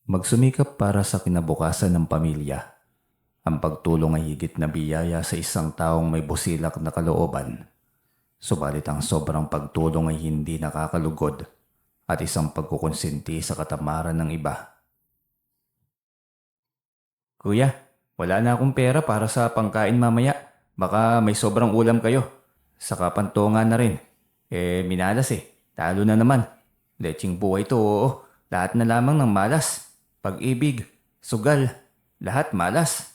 Magsumikap para sa kinabukasan ng pamilya. Ang pagtulong ay higit na biyaya sa isang taong may busilak na kalooban. Subalit ang sobrang pagtulong ay hindi nakakalugod at isang pagkukonsinti sa katamaran ng iba. Kuya, wala na akong pera para sa pangkain mamaya. Baka may sobrang ulam kayo. Saka pantongan na rin. Minalas eh. Talo na naman. Leching buhay to, oo. Lahat na lamang ng malas. Pag-ibig, sugal, lahat malas.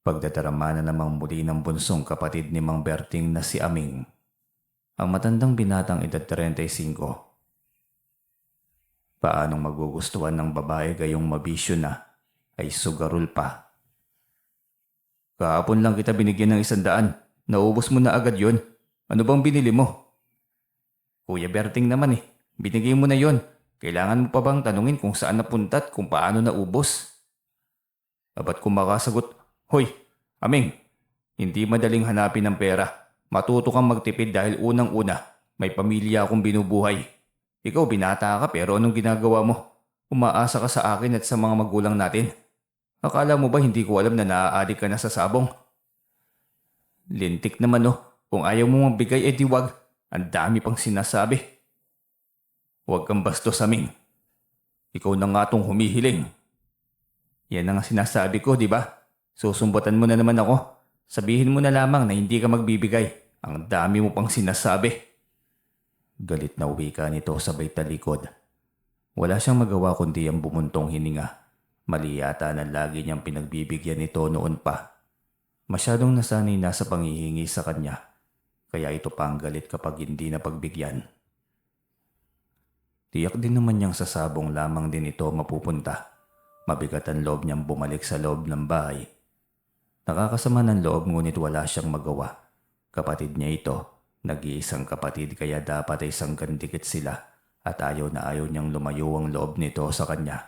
Pagdadarama na namang muli ng bunsong kapatid ni Mang Berting na si Aming. Ang matandang binatang edad 35. Paanong magugustuhan ng babae gayong mabisyo na ay sugarol pa. Kahapon lang kita binigyan ng 100. Naubos mo na agad yon. Ano bang binili mo? Kuya Berting naman eh. Binigay mo na yon. Kailangan mo pa bang tanungin kung saan napunta at kung paano naubos? Abat kung makasagot, Hoy, Aming, hindi madaling hanapin ng pera. Matuto kang magtipid dahil unang-una, may pamilya akong binubuhay. Ikaw binata ka pero anong ginagawa mo? Umaasa ka sa akin at sa mga magulang natin. Akala mo ba hindi ko alam na naaadik ka na sa sabong? Lintik naman oh. Kung ayaw mo magbigay di wag. Ang dami pang sinasabi. Huwag kang bastos, Aming. Ikaw na nga tong humihiling. Yan ang sinasabi ko, di ba? Susumbatan mo na naman ako. Sabihin mo na lamang na hindi ka magbibigay. Ang dami mo pang sinasabi. Galit na wika nito sabay talikod. Wala siyang magawa kundi ang bumuntong hininga. Mali yata na lagi niyang pinagbibigyan nito noon pa. Masyadong nasanay na sa panghihingi sa kanya. Kaya ito pa ang galit kapag hindi na pagbigyan. Tiyak din naman niyang sa sabong lamang din ito mapupunta. Mabigat ang loob niyang bumalik sa loob ng bahay. Nakakasama ng loob ngunit wala siyang magawa. Kapatid niya ito, nag-iisang kapatid kaya dapat ay sanggan dikit sila at ayaw na ayaw niyang lumayo ang loob nito sa kanya.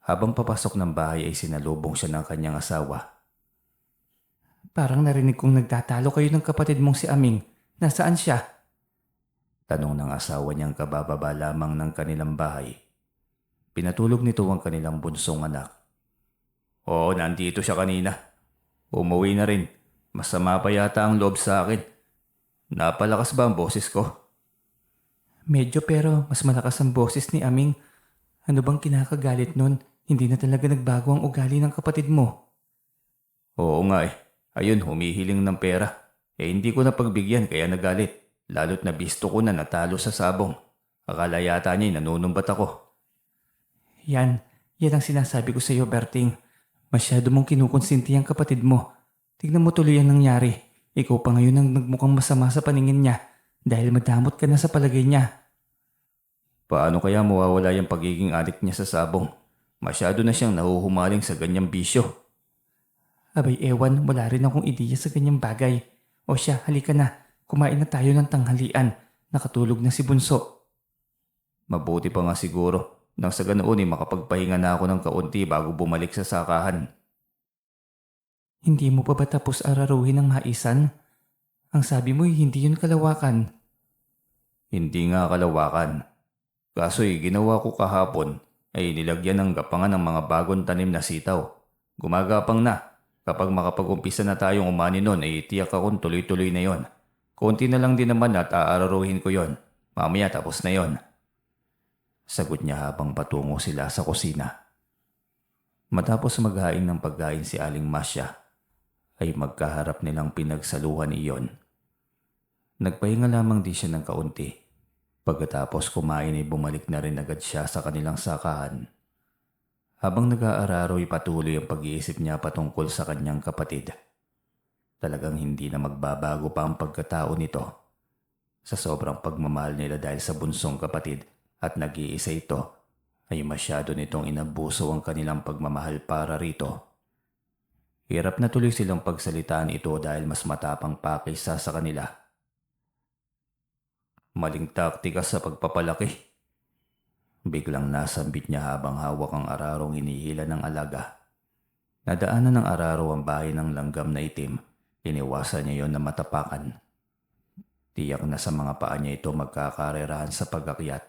Habang papasok ng bahay ay sinalubong siya ng kanyang asawa. Parang narinig kong nagtatalo kayo ng kapatid mong si Aming. Nasaan siya? Tanong ng asawa niyang kabababa lamang ng kanilang bahay. Pinatulog nito ang kanilang bunsong anak. Oo, nandito siya kanina. Umuwi na rin. Masama pa yata ang loob sa akin. Napalakas ba ang boses ko? Medyo pero mas malakas ang boses ni Aming. Ano bang kinakagalit nun? Hindi na talaga nagbago ang ugali ng kapatid mo. Oo nga eh. Ayun, humihiling ng pera. Hindi ko na pagbigyan kaya nagalit. Lalo't na bisto ko na natalo sa sabong. Akala yata niya nanunumbat ako. Yan ang sinasabi ko sa iyo, Berting. Masyado mong kinukonsinti ang kapatid mo. Tignan mo tuloy ang nangyari. Ikaw pa ngayon ang nagmukhang masama sa paningin niya dahil madamot ka na sa palagay niya. Paano kaya mawawala yung pagiging adik niya sa sabong? Masyado na siyang nahuhumaling sa ganyang bisyo. Abay ewan, wala rin akong ideya sa ganyang bagay. O siya, halika na. Kumain na tayo ng tanghalian. Nakatulog na si Bunso. Mabuti pa nga siguro. Nang sa ganoon makapagpahinga na ako ng kaunti bago bumalik sa sakahan. Hindi mo pa ba tapos araruhin ang maisan? Ang sabi mo hindi yun kalawakan. Hindi nga kalawakan. Kaso'y ginawa ko kahapon ay nilagyan ng gapangan ng mga bagong tanim na sitaw. Gumagapang na. Kapag makapag-umpisa na tayong umani nun ay tiyak akong tuloy-tuloy na yon. Konti na lang din naman at aararuhin ko yon. Mamaya tapos na yon. Sagot niya habang patungo sila sa kusina. Matapos maghain ng pagkain si Aling Masya, ay magkaharap nilang pinagsaluhan iyon. Nagpahinga lamang di siya ng kaunti. Pagkatapos kumain ay bumalik na rin agad siya sa kanilang sakahan. Habang nag-aararo'y patuloy ang pag-iisip niya patungkol sa kanyang kapatid. Talagang hindi na magbabago pa ang pagkatao nito. Sa sobrang pagmamahal nila dahil sa bunsong kapatid at nag-iisa ito, ay masyado nitong inabuso ang kanilang pagmamahal para rito. Hirap na tuloy silang pagsalitaan ito dahil mas matapang pa kaysa sa kanila. Maling taktika sa pagpapalaki. Biglang nasambit niya habang hawak ang ararong hinihila ng alaga. Nadaanan ng araro ang bahay ng langgam na itim. Iniwasan niya yon na matapakan. Tiyak na sa mga paa niya ito magkakarerahan sa pag-akyat.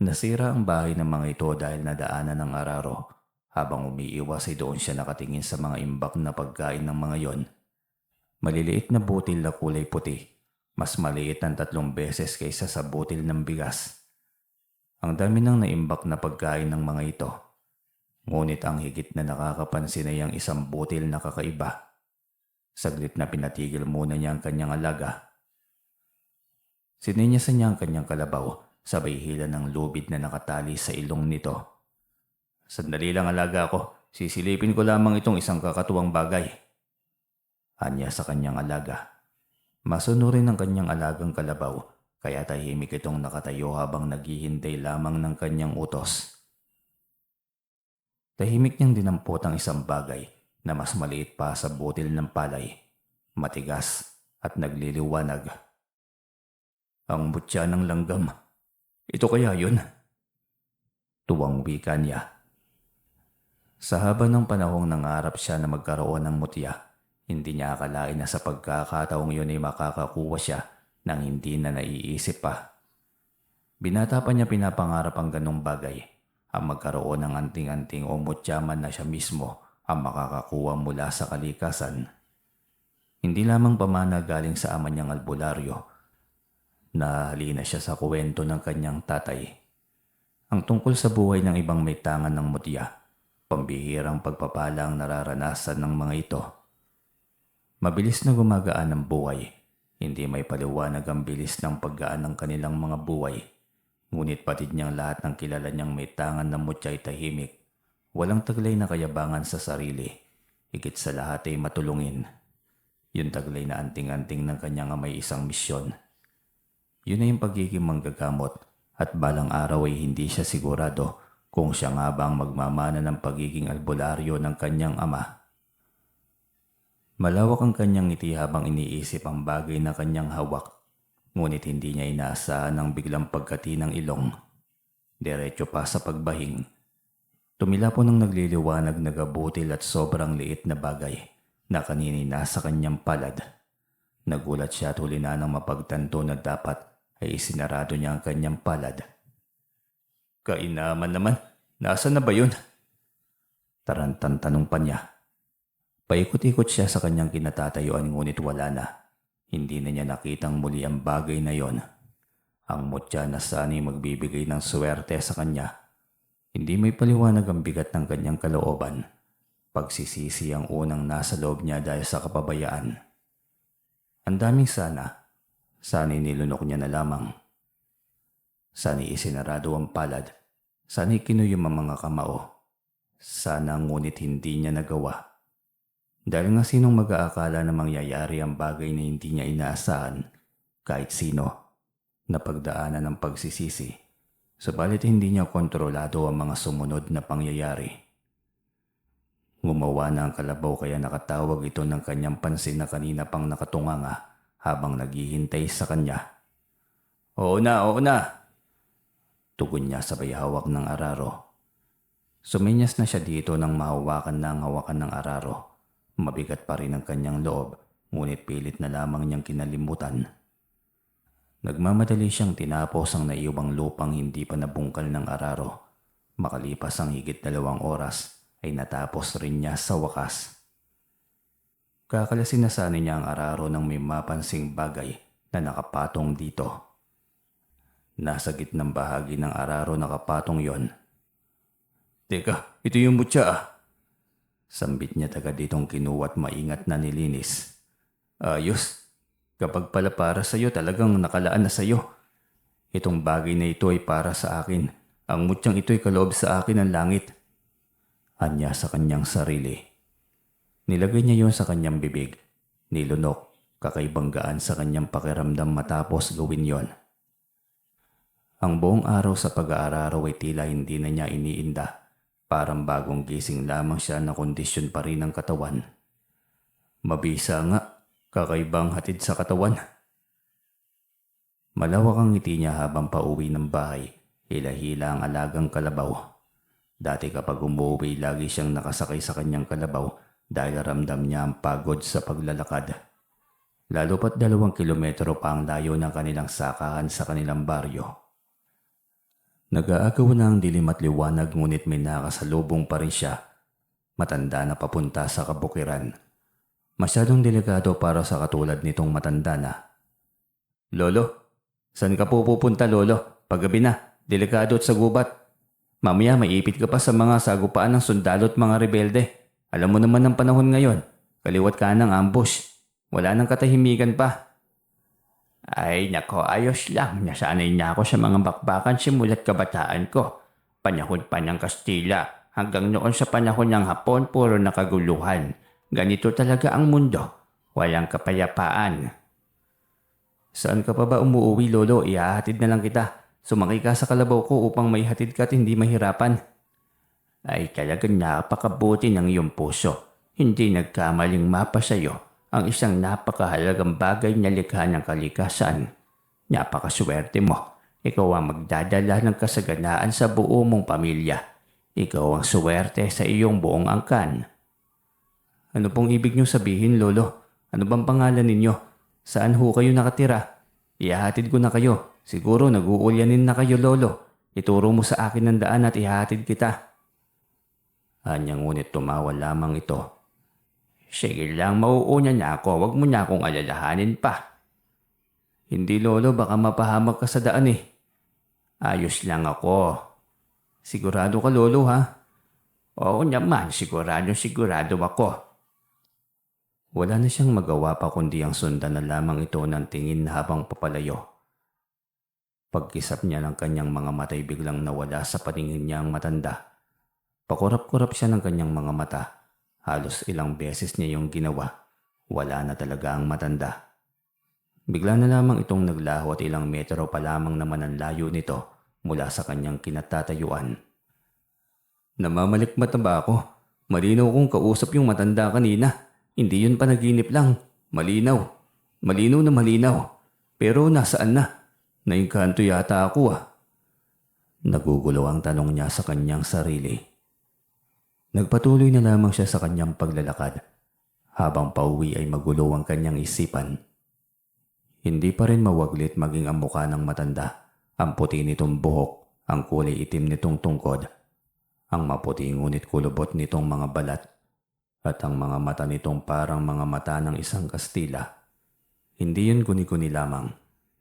Nasira ang bahay ng mga ito dahil nadaanan ng araro. Habang umiiwas ay doon siya nakatingin sa mga imbak na pagkain ng mga yon. Maliliit na butil na kulay puti. Mas maliit ng 3 beses kaysa sa butil ng bigas. Ang dami ng naimbak na pagkain ng mga ito. Ngunit ang higit na nakakapansin ay ang isang butil na kakaiba. Saglit na pinatigil muna niya ang kanyang alaga. Sininyasan niya ang kanyang kalabaw, sabay hila ng lubid na nakatali sa ilong nito. "Sandali lang alaga ko, sisilipin ko lamang itong isang kakatuwang bagay," anya sa kanyang alaga. Masunurin ang kanyang alagang kalabaw, kaya tahimik itong nakatayo habang naghihintay lamang ng kanyang utos. Tahimik niyang dinampot ang isang bagay na mas maliit pa sa butil ng palay, matigas at nagliliwanag. "Ang mutya ng langgam. Ito kaya yun?" Tuwang wika niya. Sa haba ng panahong nangarap siya na magkaroon ng mutya, hindi niya akalain na sa pagkakataong yun ay makakakuha siya nang hindi na naiisip pa. Binata pa niya pinapangarap ang ganong bagay, ang magkaroon ng anting-anting o mutyaman na siya mismo ang makakakuha mula sa kalikasan. Hindi lamang pamana galing sa ama niyang albularyo. Nahalina siya sa kwento ng kanyang tatay. Ang tungkol sa buhay ng ibang may tangan ng mutya, pambihirang pagpapala ang nararanasan ng mga ito. Mabilis na gumagaan ang buhay, hindi may paliwanag ang bilis ng paggaan ng kanilang mga buhay. Ngunit patid niyang lahat ng kilala niyang may tangan ng mutya ay tahimik, walang taglay na kayabangan sa sarili, higit sa lahat ay matulungin. Yung taglay na anting-anting ng kanyang may isang misyon. Yun ay yung pagiging manggagamot at balang araw ay hindi siya sigurado kung siya nga ba ang magmamana ng pagiging albularyo ng kanyang ama. Malawak ang kanyang ngiti habang iniisip ang bagay na kanyang hawak, ngunit hindi niya inaasahan ang biglang pagkati ng ilong. Diretso pa sa pagbahing. Tumila po ng nagliliwanag na gabutil at sobrang liit na bagay na kanini nasa kanyang palad. Nagulat siya at huli na nang mapagtanto na dapat ay isinarado niya ang kanyang palad. "Kainaman naman, nasaan na ba yun?" Tarantang tanong pa niya. Paikot-ikot siya sa kanyang kinatatayuan ngunit wala na. Hindi na niya nakitang muli ang bagay na yon. Ang mutya na sana'y magbibigay ng swerte sa kanya. Hindi may paliwanag ang bigat ng kanyang kalooban. Pagsisisi ang unang nasa loob niya dahil sa kapabayaan. Ang daming sana. Sana'y nilunok niya na lamang. Sana'y isinarado ang palad. Sana'y kinuyom ang mga kamao. Sana ngunit hindi niya nagawa. Dahil nga sinong mag-aakala na mangyayari ang bagay na hindi niya inaasahan, kahit sino, na pagdaanan ng pagsisisi, subalit hindi niya kontrolado ang mga sumunod na pangyayari. Gumawa na ang kalabaw kaya nakatawag ito ng kanyang pansin na kanina pang nakatunganga habang naghihintay sa kanya. Oo na, tugon niya sabay hawak ng araro. Suminyas na siya dito nang mahawakan na ang hawakan ng araro. Mabigat pa rin ang kanyang loob, ngunit pilit na lamang niyang kinalimutan. Nagmamadali siyang tinapos ang naiwang lupang hindi pa nabungkal ng araro. Makalipas ang higit 2 oras, ay natapos rin niya sa wakas. Kakalasin na sana niya ang araro nang may mapansing bagay na nakapatong dito. Nasa gitnang bahagi ng araro nakapatong yon. "Teka, ito yung mutya ah." Sambit niya taga ditong kinuwat maingat na nilinis. "Ayos. Kapag pala para sa'yo talagang nakalaan na sa'yo. Itong bagay na ito ay para sa akin. Ang mutyang ito ay kaloob sa akin ng langit." Anya sa kanyang sarili. Nilagay niya yon sa kanyang bibig. Nilunok, kakaibang gaan sa kanyang pakiramdam matapos gawin yon. Ang buong araw sa pag-aararo ay tila hindi na niya iniinda. Parang bagong gising lamang siya na kondisyon pa rin ng katawan. Mabisa nga, kakaibang hatid sa katawan. Malawak ang ngiti niya habang pauwi ng bahay, hila-hila ang alagang kalabaw. Dati kapag umuwi lagi siyang nakasakay sa kanyang kalabaw dahil ramdam niya ang pagod sa paglalakad. Lalo pat 2 kilometro pa ang layo ng kanilang sakahan sa kanilang baryo. Nag-aagaw na ang dilim at liwanag ngunit may nakasalubong pa rin siya. Matanda na papunta sa kabukiran. Masyadong delikado para sa katulad nitong matanda na. Lolo, saan ka po pupunta lolo? Paggabi na, delikado at sa gubat. Mamaya maipit ka pa sa mga sagupaan ng sundalo at mga rebelde. Alam mo naman ang panahon ngayon. Kaliwat ka ng ambush. Wala nang katahimikan pa. Ay nako, ayos lang. Nasanay na ako sa mga bakbakan simula't kabataan ko. Panahon pa ng Kastila. Hanggang noon sa panahon ng Hapon, puro nakaguluhan. Ganito talaga ang mundo. Walang kapayapaan. Saan ka pa ba umuwi lolo? Ihahatid na lang kita. Sumakay ka sa kalabaw ko upang maihatid ka at hindi mahirapan. Ay talagang napakabuti ng iyong puso. Hindi nagkamaling mapa sa iyo ang isang napakahalagang bagay na likha ng kalikasan. Napakaswerte mo. Ikaw ang magdadala ng kasaganaan sa buo mong pamilya. Ikaw ang swerte sa iyong buong angkan. Ano pong ibig niyo sabihin, lolo? Ano bang pangalan ninyo? Saan ho kayo nakatira? Ihahatid ko na kayo. Siguro nag-uulyanin na kayo, lolo. Ituro mo sa akin ang daan at ihahatid kita. Anyang ngunit tumawa lamang ito. Sige lang, mauuna na ako. Huwag mo na akong alalahanin pa. Hindi lolo, baka mapahamak ka sa daan eh. Ayos lang ako. Sigurado ka lolo ha? Oo naman, sigurado ako. Wala na siyang magawa pa kundi ang sundan na lamang ito ng tingin habang papalayo. Pagkisap niya ng kanyang mga matay biglang nawala sa paningin niya ang matanda. Pakurap-kurap siya ng kanyang mga mata. Halos ilang beses niya yung ginawa. Wala na talaga ang matanda. Bigla na lamang itong naglaho at ilang metro pa lamang naman ang layo nito mula sa kanyang kinatatayuan. Namamalikmat na ba ako? Malinaw kong kausap yung matanda kanina. Hindi yun panaginip lang. Malinaw. Malinaw na malinaw. Pero nasaan na? Naingkanto yata ako ah. Nagugulo ang tanong niya sa kanyang sarili. Nagpatuloy na lamang siya sa kanyang paglalakad. Habang pauwi ay magulo ang kanyang isipan. Hindi pa rin mawaglit maging ang mukha ng matanda. Ang puti nitong buhok, ang kulay itim nitong tungkod. Ang maputi ngunit kulubot nitong mga balat. At ang mga mata nitong parang mga mata ng isang Kastila. Hindi yun guni-guni lamang.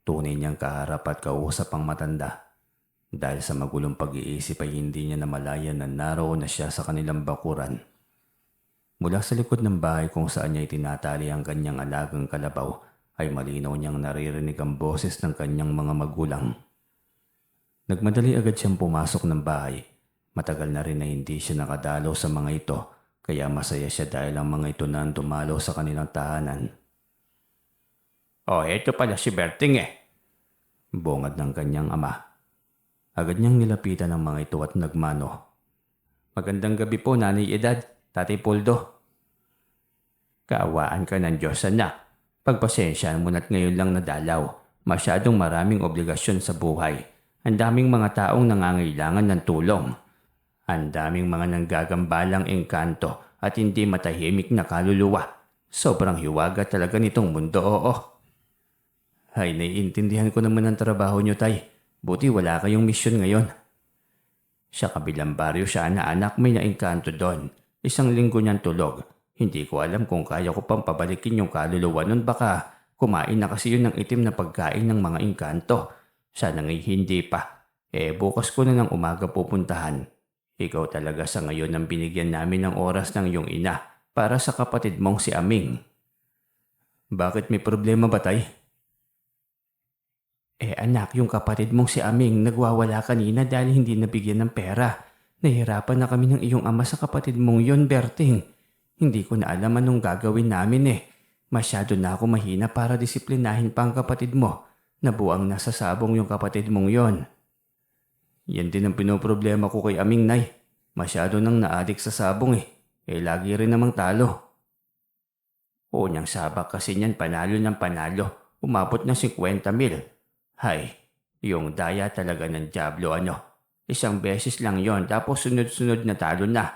Tunay niyang kaharap at kausap ang matanda. Dahil sa magulong pag-iisip ay hindi niya namalayan na naroon na siya sa kanilang bakuran. Mula sa likod ng bahay kung saan niya itinatali ang kanyang alagang kalabaw ay malinaw niyang naririnig ang boses ng kanyang mga magulang. Nagmadali agad siyang pumasok ng bahay. Matagal na rin na hindi siya nakadalo sa mga ito kaya masaya siya dahil ang mga ito na dumalo sa kanilang tahanan. Oh, eto pala si Berting eh. Bungad ng kanyang ama. Agad niyang nilapitan ang mga ito at nagmano. Magandang gabi po, Nanay Edad, Tatay Poldo. Kaawaan ka ng Diyos, anak. Pagpasensyaan mo na't ngayon lang nadalaw. Masyadong maraming obligasyon sa buhay. Ang daming mga taong nangangailangan ng tulong. Ang daming mga nanggagambalang engkanto at hindi matahimik na kaluluwa. Sobrang hiwaga talaga nitong mundo, oo. Ay, naiintindihan ko naman ang trabaho niyo, Tay. Buti wala kayong misyon ngayon. Sa kabilang baryo siya na anak may naengkanto doon. Isang linggo niyang tulog. Hindi ko alam kung kaya ko pang pabalikin yung kaluluwa nun. Baka kumain na kasi yun ng itim na pagkain ng mga engkanto. Sana ngay hindi pa. Bukas ko na ng umaga pupuntahan. Ikaw talaga sa ngayon ang binigyan namin ng oras ng iyong ina para sa kapatid mong si Aming. Bakit may problema ba, Tay? Anak, yung kapatid mong si Aming nagwawala kanina dahil hindi nabigyan ng pera. Nahirapan na kami ng iyong ama sa kapatid mong yon, Berting. Hindi ko na alam anong gagawin namin eh. Masyado na ako mahina para disiplinahin pa ang kapatid mo. Nabuang nasa sabong yung kapatid mong yon. Yan din ang pinoproblema ko kay Aming, Nay. Masyado nang naadik sa sabong eh. Lagi rin namang talo. Unang sabak kasi niyan panalo ng panalo. Umabot na 50,000. Hay, yung daya talaga ng Diablo ano. Isang beses lang yon tapos sunod-sunod na talo na.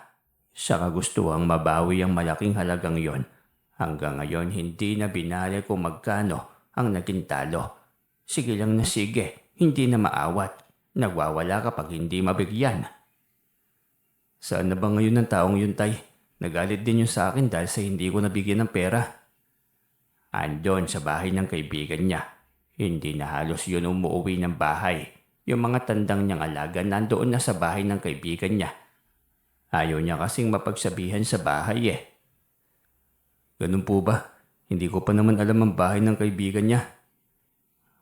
Sa kagustuhang mabawi ang malaking halagang yon. Hanggang ngayon hindi na binali kung magkano ang naging talo. Sige lang na sige, hindi na maawat. Nagwawala kapag hindi mabigyan. Saan na ba ngayon ng taong yun, Tay? Nagalit din yun sa akin dahil sa hindi ko nabigyan ng pera. Andon sa bahay ng kaibigan niya. Hindi na halos yun umuwi ng bahay. Yung mga tandang niyang alaga nandoon na sa bahay ng kaibigan niya. Ayaw niya kasing mapagsabihan sa bahay eh. Ganun po ba? Hindi ko pa naman alam ang bahay ng kaibigan niya.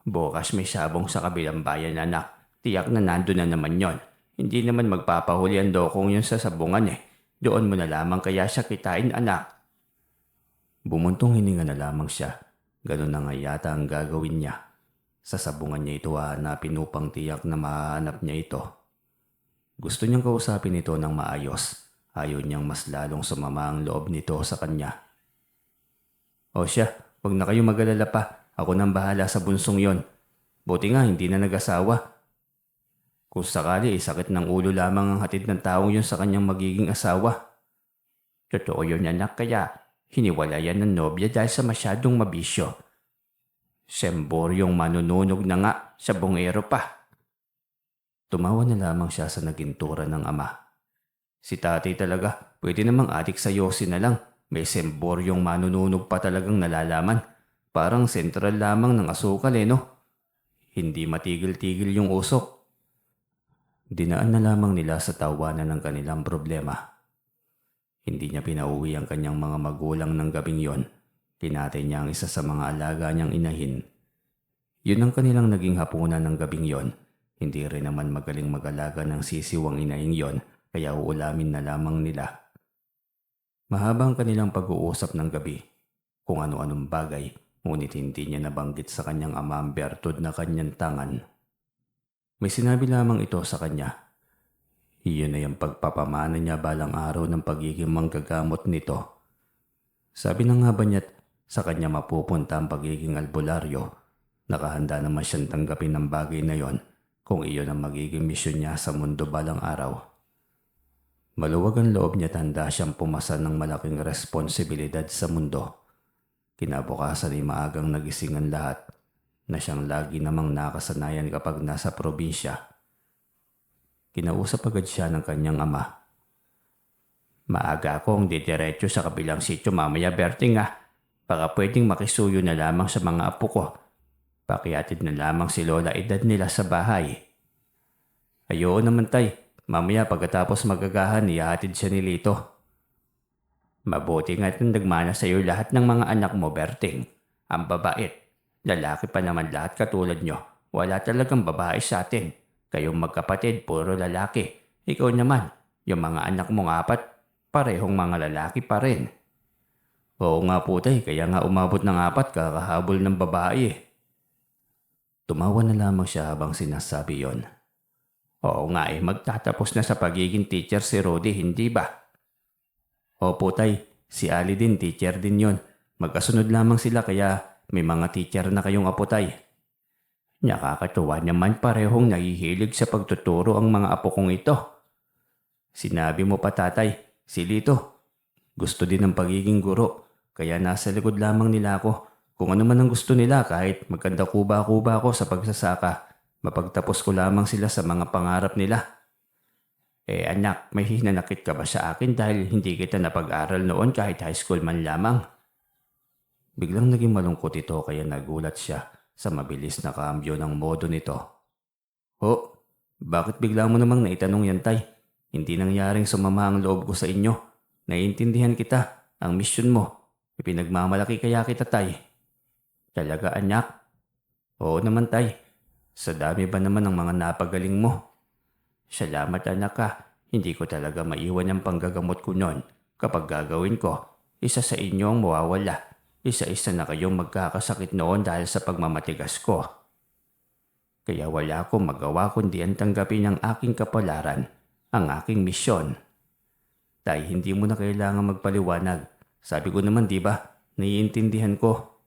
Bukas may sabong sa kabilang bayan, anak. Tiyak na nandun na naman yon. Hindi naman magpapahuli ang dokong yun sa sabungan eh. Doon mo na lamang kaya siya kitain, anak. Bumuntong hininga na lamang siya. Ganun na nga yata ang gagawin niya. Sa sabungan niya ito hahanapin upang tiyak na mahanap niya ito. Gusto niyang kausapin ito ng maayos. Ayaw niyang mas lalong sumama ang loob nito sa kanya. O siya, wag na kayo mag-alala pa. Ako nang bahala sa bunsong yon. Buti nga hindi na nag-asawa. Kung sakali sakit ng ulo lamang ang hatid ng taong yun sa kanyang magiging asawa. Totoo yun, anak, kaya hiniwalayan ng nobya dahil sa masyadong mabisyo. Semboryong manununog na nga sa bungero pa. Tumawa na lamang siya sa nagintura ng ama. Si tatay talaga, pwede namang adik sa yosi na lang. May semboryong manununog pa talagang nalalaman. Parang sentral lamang ng asukal no? Hindi matigil-tigil yung usok. Dinaan na lamang nila sa tawanan ng kanilang problema. Hindi niya pinauwi ang kanyang mga magulang ng gabing yon. Pinatay niya ang isa sa mga alaga niyang inahin. Yun ang kanilang naging hapunan ng gabing yon. Hindi rin naman magaling mag-alaga ng sisiwang inahin yon, kaya uulamin na lamang nila. Mahaba ang kanilang pag-uusap ng gabi. Kung ano-anong bagay, ngunit hindi niya nabanggit sa kanyang ama ang bertud na kanyang tangan. May sinabi lamang ito sa kanya. Iyon na yung pagpapamana niya balang araw ng pagiging manggagamot nito. Sabi na nga ba niya't sa kanya mapupunta ang pagiging albularyo. Nakahanda naman siyang tanggapin ng bagay na yon kung iyon ang magiging misyon niya sa mundo balang araw. Maluwag ang loob niya at handa siyang pumasa ng malaking responsibilidad sa mundo. Kinabukasan ay maagang nagising ang lahat na siyang lagi namang nakasanayan kapag nasa probinsya. Kinausap agad siya ng kanyang ama. Maaga akong didiretso sa kabilang sityo mamaya, Berting ah. Baka pwedeng makisuyo na lamang sa mga apo ko. Pakiatid na lamang si Lola edad nila sa bahay. Ayoko naman, tay. Mamaya pagkatapos magagahan, ihahatid siya ni Lito. Mabuti nga't nagmana sa iyo lahat ng mga anak mo, Berting. Ang babait. Lalaki pa naman lahat katulad nyo. Wala talagang babae sa atin. Kayong magkapatid, puro lalaki. Ikaw naman, yung mga anak mong 4, parehong mga lalaki pa rin. Oo nga po, tay, kaya nga umabot ng 4 kakahabol ng babae. Tumawa na lamang siya habang sinasabi yon. Oo nga magtatapos na sa pagiging teacher si Rudy, hindi ba? Opo, tay, si Ali din, teacher din yon. Magkasunod lamang sila kaya may mga teacher na kayong apo, tay. Nakakatuwa naman parehong nahihilig sa pagtuturo ang mga apo kong ito. Sinabi mo pa, tatay, si Lito. Gusto din ng pagiging guro, kaya nasa likod lamang nila ako. Kung ano man ang gusto nila kahit magkanda kuba-kuba ako sa pagsasaka, mapagtapos ko lamang sila sa mga pangarap nila. Anak, may hinanakit ka ba sa akin dahil hindi kita napag-aral noon kahit high school man lamang? Biglang naging malungkot ito kaya nagulat siya sa mabilis na kambyo ng modo nito. Bakit bigla mo namang naitanong yan, tay? Hindi nangyaring sumama ang loob ko sa inyo. Naiintindihan kita, ang misyon mo. Ipinagmamalaki kaya kita, tay. Talaga, anak? Oo naman, tay. Sa dami ba naman ang mga napagaling mo? Salamat, anak ka. Hindi ko talaga maiwan ang panggagamot ko noon. Kapag gagawin ko, isa sa inyo ang mawawala. Isa-isa na kayong magkakasakit noon dahil sa pagmamatigas ko. Kaya wala akong magawa kundi ang tanggapin ang aking kapalaran, ang aking misyon. Tay, hindi mo na kailangan magpaliwanag. Sabi ko naman, di ba? Naiintindihan ko.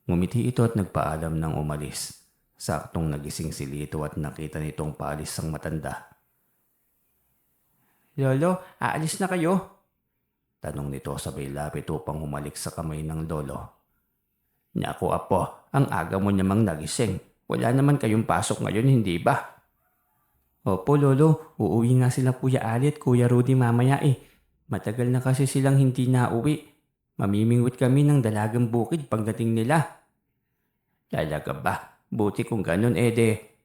Ngumiti ito at nagpaalam ng umalis. Saktong nagising si Lito at nakita nitong paalis ang matanda. Lolo, aalis na kayo? Tanong nito sabay lapit upang humalik sa kamay ng lolo. Naku, apo, ang aga mo namang nagising. Wala naman kayong pasok ngayon, hindi ba? Opo, Lolo. Uuwi nga sila Kuya Ali at Kuya Rudy mamaya eh. Matagal na kasi silang hindi nauwi. Mamimingwit kami ng dalagang bukid pagdating nila. Talaga ba? Buti kung ganun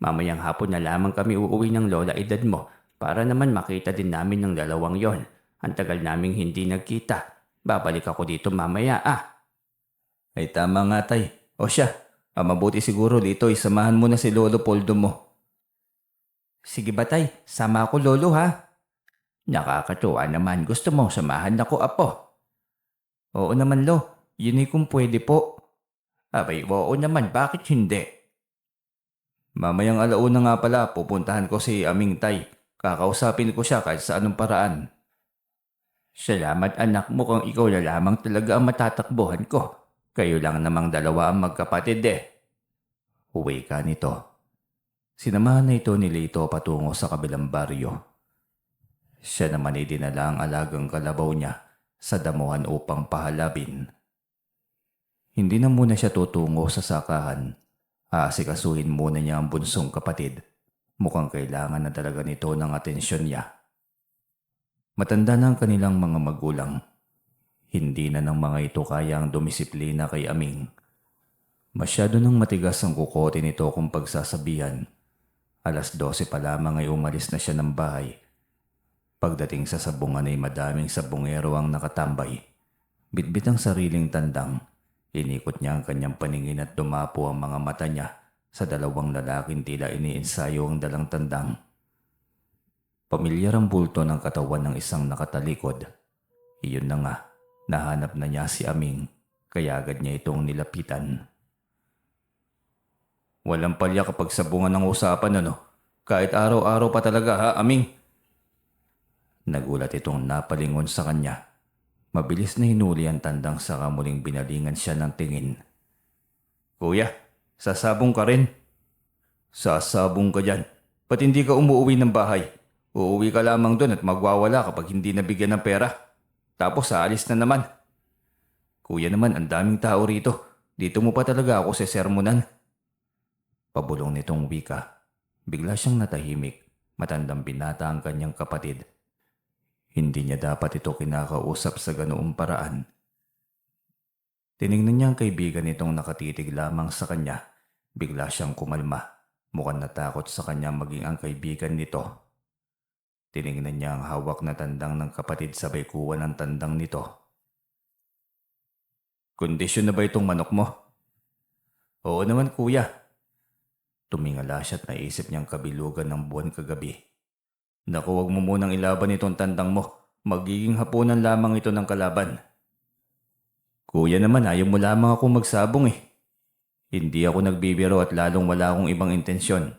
mamayang hapon na lamang kami uuwi ng lola edad mo para naman makita din namin ng dalawang yon. Ang tagal naming hindi nagkita. Babalik ako dito mamaya ah. Ay tama nga tay. O siya, mabuti siguro dito isamahan mo na si Lolo Poldo mo. Sige ba tay, sama ako Lolo ha? Nakakatuwa naman, gusto mong samahan ako apo? Oo naman Lo, yun ay kung pwede po. Abay, oo naman, bakit hindi? Mamayang alauna nga pala pupuntahan ko si Aming tay. Kakausapin ko siya kahit sa anong paraan. Salamat anak, mukhang ikaw na lamang talaga ang matatakbuhan ko. Kayo lang namang dalawa ang magkapatid Uwi ka nito. Sinamahan na ito ni Lito patungo sa kabilang baryo. Siya naman ay dinala ang alagang kalabaw niya sa damuhan upang pahalabin. Hindi na muna siya tutungo sa sakahan. Aasikasuhin muna niya ang bunsong kapatid. Mukhang kailangan na talaga nito ng atensyon niya. Matanda na ang kanilang mga magulang. Hindi na ng mga ito kayang dumisiplina kay Aming. Masyado nang matigas ang kukote nito kung pagsasabihan. 12:00 pa lamang ay umalis na siya ng bahay. Pagdating sa sabungan ay madaming sabungero ang nakatambay. Bitbit ang sariling tandang. Inikot niya ang kanyang paningin at dumapo ang mga mata niya sa dalawang lalaking tila iniensayo ang dalang tandang. Pamilyar ang bulto ng katawan ng isang nakatalikod. Iyon na nga, nahanap na niya si Aming, kaya agad niya itong nilapitan. Walang palya kapag sabungan ng usapan Kahit araw-araw pa talaga ha, Aming? Nagulat itong napalingon sa kanya. Mabilis na hinuli ang tandang saka muling binalingan siya ng tingin. Kuya, sasabong ka rin? Sasabong ka dyan. Ba't hindi ka umuwi ng bahay? Uuwi ka lamang doon at magwawala kapag hindi nabigyan ng pera. Tapos aalis na naman. Kuya naman, ang daming tao rito. Dito mo pa talaga ako sesermonan. Pabulong nitong wika. Bigla siyang natahimik. Matandang binata ang kanyang kapatid. Hindi niya dapat ito kinakausap sa ganoong paraan. Tiningnan niya ang kaibigan nitong nakatitig lamang sa kanya. Bigla siyang kumalma. Mukhang natakot sa kanya maging ang kaibigan nito. Tiningnan niya ang hawak na tandang ng kapatid sabay kuha ng tandang nito. Kondisyon na ba itong manok mo? Oo naman kuya. Tumingala siya at naisip niyang kabilugan ng buwan kagabi. Naku, wag mo munang ilaban itong tandang mo. Magiging hapunan lamang ito ng kalaban. Kuya naman, ayaw mo lamang ako magsabong Hindi ako nagbibiro at lalong wala akong ibang intensyon.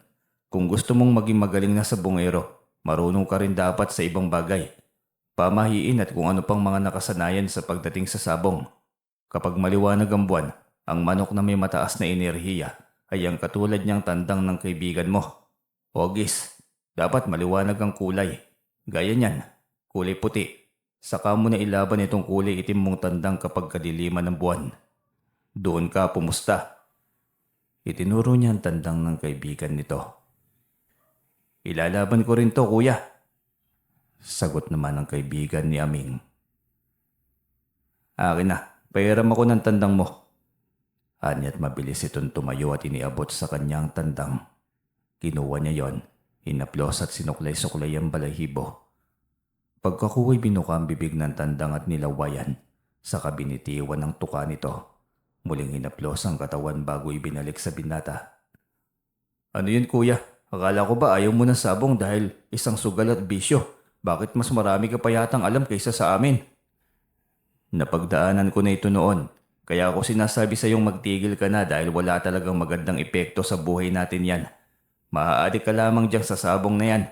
Kung gusto mong maging magaling na sabongero, marunong ka rin dapat sa ibang bagay. Pamahiin at kung ano pang mga nakasanayan sa pagdating sa sabong. Kapag maliwanag ang buwan, ang manok na may mataas na enerhiya ay ang katulad niyang tandang ng kaibigan mo. Ogis, dapat maliwanag ang kulay. Gaya niyan, kulay puti. Saka mo na ilaban itong kulay itim mong tandang kapag kadiliman ng buwan. Doon ka pumusta. Itinuro niya ang tandang ng kaibigan nito. Ilalaban ko rin to, kuya. Sagot naman ng kaibigan ni Aming. Akin na, pahiram ako ng tandang mo. Anya't mabilis itong tumayo at iniabot sa kanyang tandang. Kinuha niya yon, hinaplos at sinuklay-suklay ang balahibo. Pagkakuwa'y binuka ang bibig ng tandang at nilawayan, saka binitiwan ng tuka nito. Muling hinaplos ang katawan bago ibinalik sa binata. Ano yun kuya? Akala ko ba ayaw mo ng sabong dahil isang sugal at bisyo? Bakit mas marami ka pa yatang alam kaysa sa amin? Napagdaanan ko na ito noon. Kaya ako sinasabi sa iyong magtigil ka na dahil wala talagang magandang epekto sa buhay natin yan. Maaadik ka lamang diyang sa sabong na yan.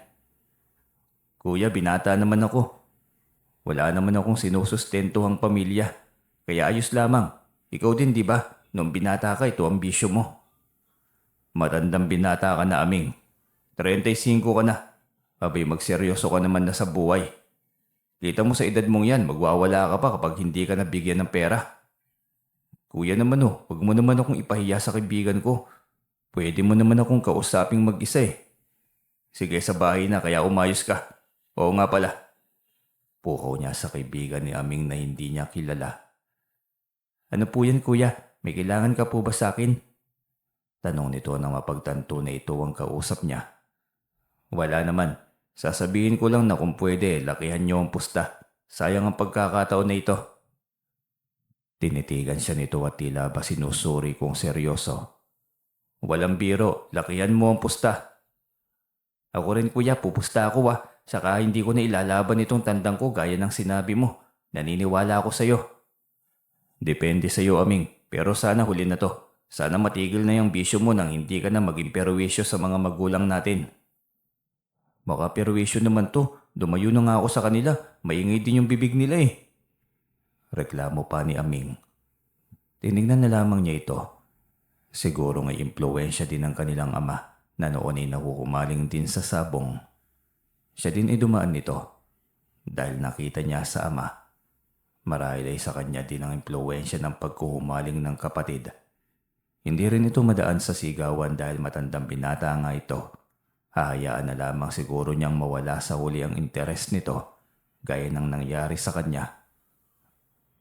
Kuya, binata naman ako. Wala naman akong sinusustentuhang pamilya. Kaya ayos lamang. Ikaw din, di ba? Nung binata ka, ito ang bisyo mo. Matandang binata ka na, Aming. 35 ka na. Abay, magseryoso ka naman na sa buhay. Kita mo sa edad mong yan, magwawala ka pa kapag hindi ka nabigyan ng pera. Kuya naman wag mo naman akong ipahiya sa kaibigan ko. Pwede mo naman akong kausaping mag-isa Sige, sa bahay na kaya umayos ka. Oo nga pala. Pukaw niya sa kaibigan ni Aming na hindi niya kilala. Ano po yan kuya? May kailangan ka po ba sa akin? Tanong nito nang mapagtanto na ito ang kausap niya. Wala naman. Sasabihin ko lang na kung pwede, lakihan niyo ang pusta. Sayang ang pagkakataon na ito. Tinitigan siya nito at tila ba sinusuri kung seryoso. Walang biro, lakihan mo ang pusta. Ako rin kuya, pupusta ako Saka hindi ko na ilalaban itong tandang ko gaya ng sinabi mo. Naniniwala ako sa'yo. Depende sa'yo, Aming. Pero sana huli na to. Sana matigil na yung bisyo mo nang hindi ka na maging perwisyo sa mga magulang natin. Baka perwisyo naman to. Dumayo na nga ako sa kanila. Maingay din yung bibig nila eh. Reklamo pa ni Aming. Tinignan na lamang niya ito. Siguro ngay impluwensya din ng kanilang ama na noon ay nakukumaling din sa sabong. Siya din ay dumaan nito dahil nakita niya sa ama. Marahil ay sa kanya din ang impluwensya ng pagkuhumaling ng kapatid. Hindi rin ito madaan sa sigawan dahil matandang binata nga ito. Hahayaan na lamang siguro niyang mawala sa huli ang interes nito gaya ng nangyari sa kanya.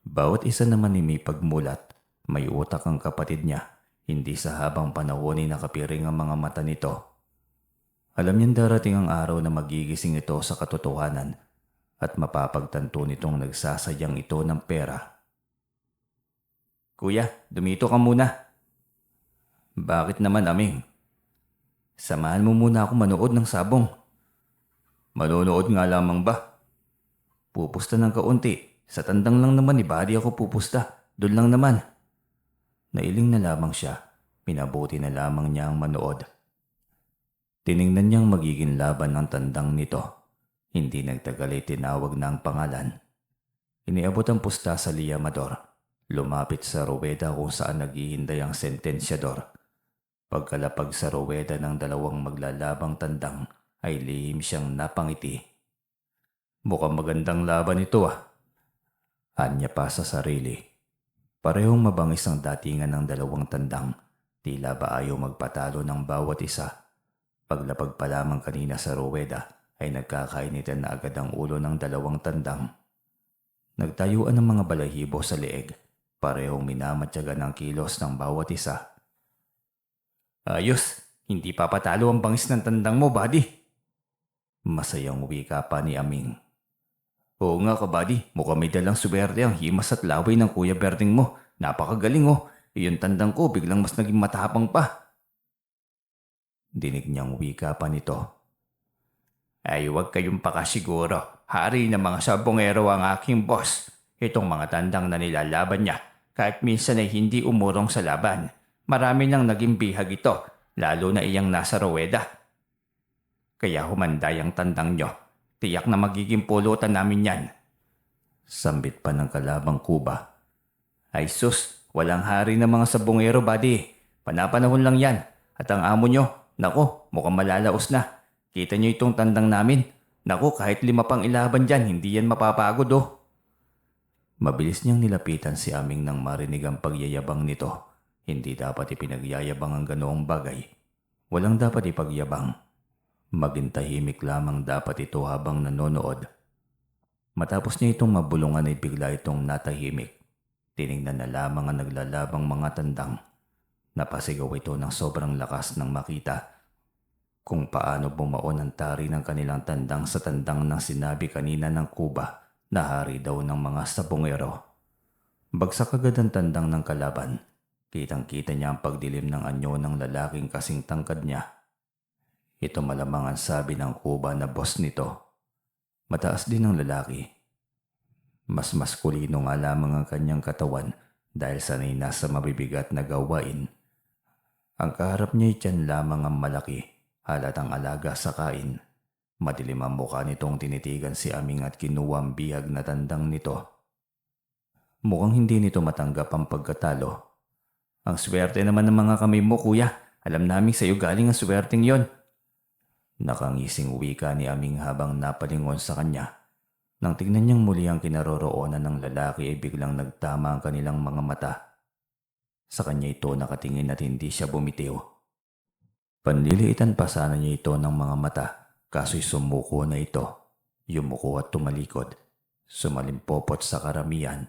Bawat isa naman ay may pagmulat. May utak ang kapatid niya. Hindi sa habang panahon ay nakapiring ang mga mata nito. Alam niyang darating ang araw na magigising ito sa katotohanan at mapapagtanto nitong nagsasayang ito ng pera. Kuya, dumito ka muna. Bakit naman, Aming? Samahan mo muna ako manood ng sabong. Manonood nga lamang ba? Pupusta ng kaunti. Sa tandang lang naman ni Buddy ako pupusta. Doon lang naman. Nailing na lamang siya. Pinabuti na lamang niya ang manood. Tiningnan niyang magiging laban ng tandang nito. Hindi nagtagal ay tinawag na ang pangalan. Iniabot ang pusta sa liamador. Lumapit sa ruweda kung saan naghihinday ang sentensyador. Pagkalapag sa ruweda ng dalawang maglalabang tandang ay lihim siyang napangiti. Mukhang magandang laban ito Anya pa sa sarili. Parehong mabangis ang datingan ng dalawang tandang. Tila ba ayaw magpatalo ng bawat isa. Paglapag pa lamang kanina sa ruweda ay nagkakainitan na agad ang ulo ng dalawang tandang. Nagtayuan ng mga balahibo sa leeg. Parehong minamatyagan ang kilos ng bawat isa. Ayos, hindi papatalo ang bangis ng tandang mo, buddy. Masayang wika pa ni Aming. Oo nga ka, buddy. Mukhang may dalang swerte ang himas at laway ng Kuya Berding mo. Napakagaling Iyon tandang ko biglang mas naging matapang pa. Dinig niyang wika pa nito. Ay huwag kayong pakasiguro. Hari ng mga sabongero ang aking boss. Itong mga tandang na nilalaban niya. Kahit minsan ay hindi umurong sa laban. Marami nang naging bihag ito. Lalo na iyang nasa ruweda. Kaya humanday ang tandang niyo. Tiyak na magiging pulutan namin yan. Sambit pa ng kalabang kuba. Ay sus, walang hari ng mga sabongero, buddy. Panapanahon lang yan. At ang amo nyo, nako, mukhang malalaos na. Kita nyo itong tandang namin. Nako, kahit 5 pang ilaban dyan, hindi yan mapapagod Mabilis niyang nilapitan si Aming nang marinig ang pagyayabang nito. Hindi dapat ipinagyayabang ang ganoong bagay. Walang dapat ipagyabang. Maging tahimik lamang dapat ito habang nanonood. Matapos niya itong mabulungan ay bigla itong natahimik. Tiningnan na lamang ang naglalabang mga tandang. Napasigaw ito ng sobrang lakas nang makita kung paano bumaon ang tari ng kanilang tandang sa tandang ng sinabi kanina ng kuba na hari daw ng mga sabongero. Bagsak agad ang tandang ng kalaban. Kitang-kita niya ang pagdilim ng anyo ng lalaking kasing tangkad niya. Ito malamang ang sabi ng kuba na boss nito. Mataas din ang lalaki. Mas maskulino nga lamang ang kanyang katawan dahil sanay na sa mabibigat na gawain. Ang kaharap niya ay tiyan lamang ang malaki, halatang alaga sa kain. Madilim ang mukha nitong tinitigan si Aming at kinuha ang bihag na tandang nito. Mukhang hindi nito matanggap ang pagkatalo. Ang swerte naman ng mga kamay mo, kuya. Alam namin sa iyo galing ang swerteng yon. Nakangising wika ni Aming habang napalingon sa kanya. Nang tignan niyang muli ang kinaroroonan ng lalaki ay biglang nagtama ang kanilang mga mata. Sa kanya ito nakatingin at hindi siya bumitiw. Panliliitan pa sana niya ito ng mga mata Kaso'y sumuko na ito. Yumuko at tumalikod. Sumalimpopot sa karamihan.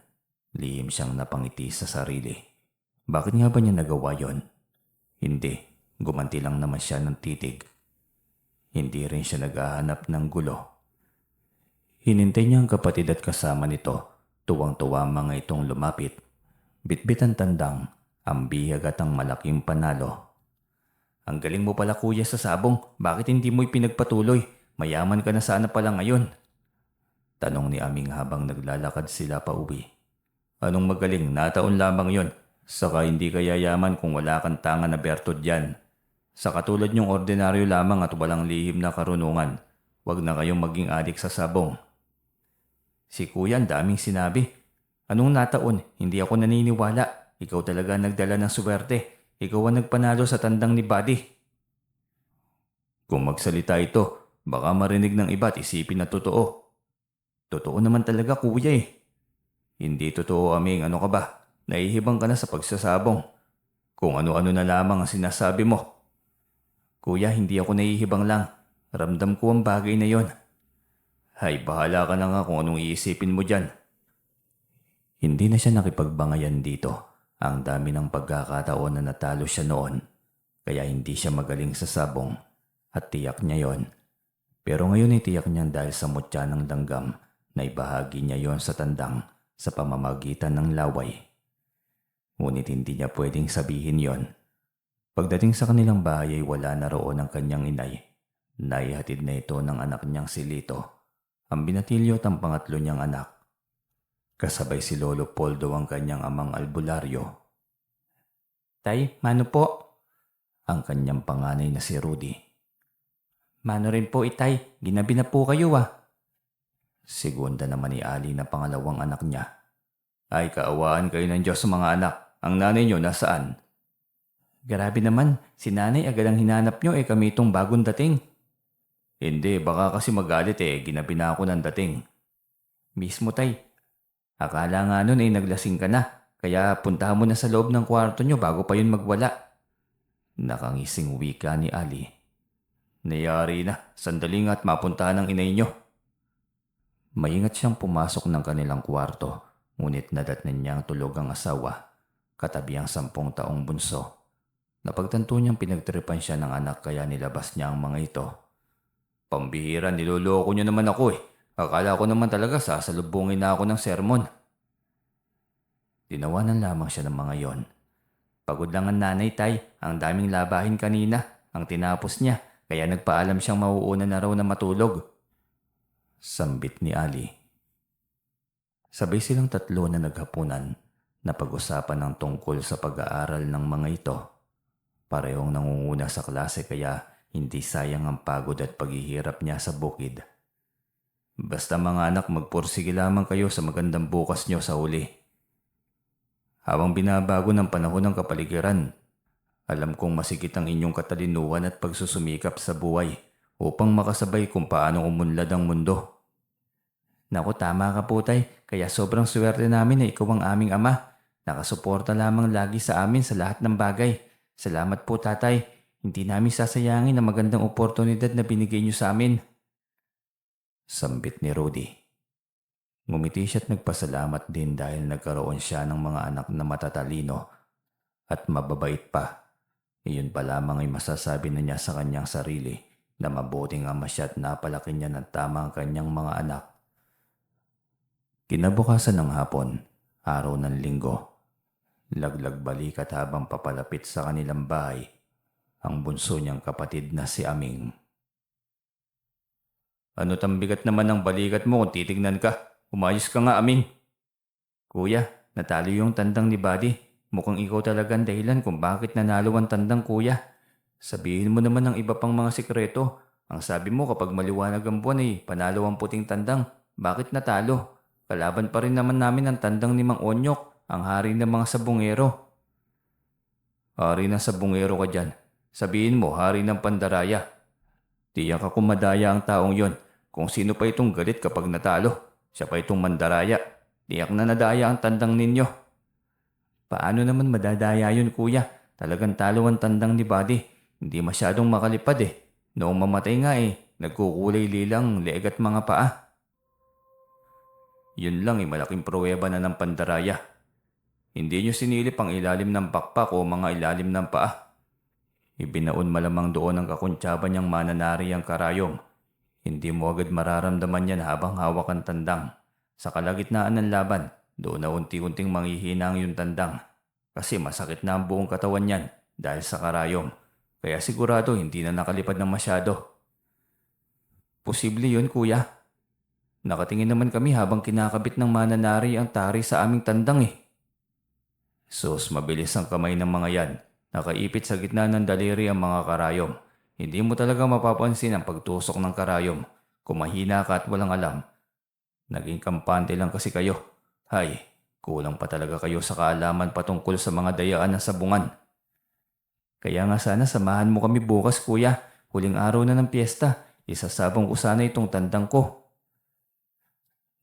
Lihim siyang napangiti sa sarili. Bakit nga ba niya nagawa yon? Hindi. Gumanti lang naman siya ng titig. Hindi rin siya naghahanap ng gulo. Hinintay niya ang kapatid at kasama nito. Tuwang-tuwa mga itong lumapit. Bitbit ang tandang, ang bihag at ang malaking panalo. Ang galing mo pala kuya sa sabong, bakit hindi mo ipinagpatuloy? Mayaman ka na sana pala ngayon. Tanong ni Aming habang naglalakad sila pa uwi. Anong magaling, nataon lamang yon. Saka hindi ka yayaman kung wala kang tangan na bertod yan. Sa katulad niyong ordinaryo lamang at walang lihim na karunungan, wag na kayong maging adik sa sabong. Si kuya ang daming sinabi. Anong nataon? Hindi ako naniniwala. Ikaw talaga nagdala ng swerte. Ikaw ang nagpanalo sa tandang ni Buddy. Kung magsalita ito, baka marinig ng iba at isipin na totoo. Totoo naman talaga kuya eh. Hindi totoo Aming, ano ka ba? Nahihibang ka na sa pagsasabong. Kung ano-ano na lamang ang sinasabi mo. Kuya, hindi ako nahihibang lang. Ramdam ko ang bagay na yon. Hay, bahala ka na nga kung anong iisipin mo dyan. Hindi na siya nakipagbangayan dito. Ang dami ng pagkakataon na natalo siya noon. Kaya hindi siya magaling sa sabong. At tiyak niya yon. Pero ngayon ay tiyak niya dahil sa mutya ng langgam na ibahagi niya yon sa tandang sa pamamagitan ng laway. Ngunit hindi niya pwedeng sabihin yon. Pagdating sa kanilang bahay ay wala na roon ang kanyang inay. Naihatid na ito ng anak niyang si Lito. Ang binatilyo at ang pangatlo niyang anak. Kasabay si Lolo Poldo ang kanyang amang albularyo. Tay, mano po? Ang kanyang panganay na si Rudy. Mano rin po itay, ginabi na po kayo ah. Segunda naman ni Ali na pangalawang anak niya. Ay, kaawaan kayo ng Diyos sa mga anak. Ang nanay niyo nasaan? Grabe naman, si nanay agad ang hinanap niyo kami itong bagong dating. Hindi, baka kasi magalit ginabi na ako ng dating. Mismo tay. Akala nga nun naglasing ka na, kaya puntahan mo na sa loob ng kwarto nyo bago pa yun magwala. Nakangising wika ni Ali. Nayari na, sandali nga at mapuntahan ng inay nyo. Maingat siyang pumasok ng kanilang kwarto, ngunit nadatnan niyang tulog ang asawa, katabi ang 10 taong bunso. Napagtanto niyang pinagtripan siya ng anak kaya nilabas niya ang mga ito. Pambihira, niloloko niyo naman ako Akala ko naman talaga sasalubungin na ako ng sermon. Tinawanan lamang siya ng mga yon. Pagod lang ang nanay tay, ang daming labahin kanina, ang tinapos niya, kaya nagpaalam siyang mauuna na raw na matulog. Sambit ni Ali. Sabay silang tatlo na naghapunan, na pag-usapan ng tungkol sa pag-aaral ng mga ito. Parehong nangunguna sa klase kaya hindi sayang ang pagod at paghihirap niya sa bukid. Basta mga anak, magpursige lamang kayo sa magandang bukas nyo sa huli. Habang binabago ng panahon ng kapaligiran, alam kong masikip ang inyong katalinuhan at pagsusumikap sa buhay upang makasabay kung paano umunlad ang mundo. Naku, tama ka po tay, kaya sobrang swerte namin na ikaw ang aming ama. Nakasuporta lamang lagi sa amin sa lahat ng bagay. Salamat po tatay, hindi namin sasayangin ang magandang oportunidad na binigay niyo sa amin. Sambit ni Rudy. Ngumiti siya at nagpasalamat din dahil nagkaroon siya ng mga anak na matatalino at mababait pa. Iyon pa lamang ay masasabi na niya sa kanyang sarili na mabuting ama siya at napalaki niya ng tama ang kanyang mga anak. Kinabukasan ng hapon, araw ng linggo, laglag balikat habang papalapit sa kanilang bahay ang bunso niyang kapatid na si Aming. Ano tambigat naman ang balikat mo kung titignan ka? Umayos ka nga, Aming. Kuya, natalo yung tandang ni Buddy. Mukhang ikaw talagang dahilan kung bakit nanalo ang tandang kuya. Sabihin mo naman ng iba pang mga sikreto. Ang sabi mo kapag maliwanag ang buwan panalo ang puting tandang. Bakit natalo? Kalaban pa rin naman namin ang tandang ni Mang Onyok, ang hari ng mga sabungero. Hari ng sabungero ka dyan. Sabihin mo, hari ng pandaraya. Tiyak ako madaya ang taong yon. Kung sino pa itong galit kapag natalo, siya pa itong mandaraya. Tiyak na nadaya ang tandang ninyo. Paano naman madadaya yun kuya? Talagang talo ang tandang ni Buddy. Hindi masyadong makalipad Noong mamatay nga Nagkukulay lilang leeg at mga paa. Yun lang malaking pruweba na ng pandaraya. Hindi nyo sinilip ang ilalim ng pakpak o mga ilalim ng paa. Ibinaon malamang doon ang kakuntsaba niyang mananari ang karayom. Hindi mo agad mararamdaman yan habang hawak ang tandang. Sa kalagitnaan ng laban, doon na unti-unting manghihinang yung tandang. Kasi masakit na ang buong katawan niyan dahil sa karayom. Kaya sigurado hindi na nakalipad ng masyado. Posible yun, kuya. Nakatingin naman kami habang kinakabit ng mananari ang tari sa aming tandang eh. Sus, mabilis ang kamay ng mga yan. Nakaipit sa gitna ng daliri ang mga karayom. Hindi mo talaga mapapansin ang pagtusok ng karayom. Kung mahina ka at walang alam. Naging kampante lang kasi kayo. Hay, kulang pa talaga kayo sa kaalaman patungkol sa mga dayaan ng sabungan. Kaya nga sana samahan mo kami bukas, kuya. Huling araw na ng piyesta. Isasabong ko sana itong tandang ko.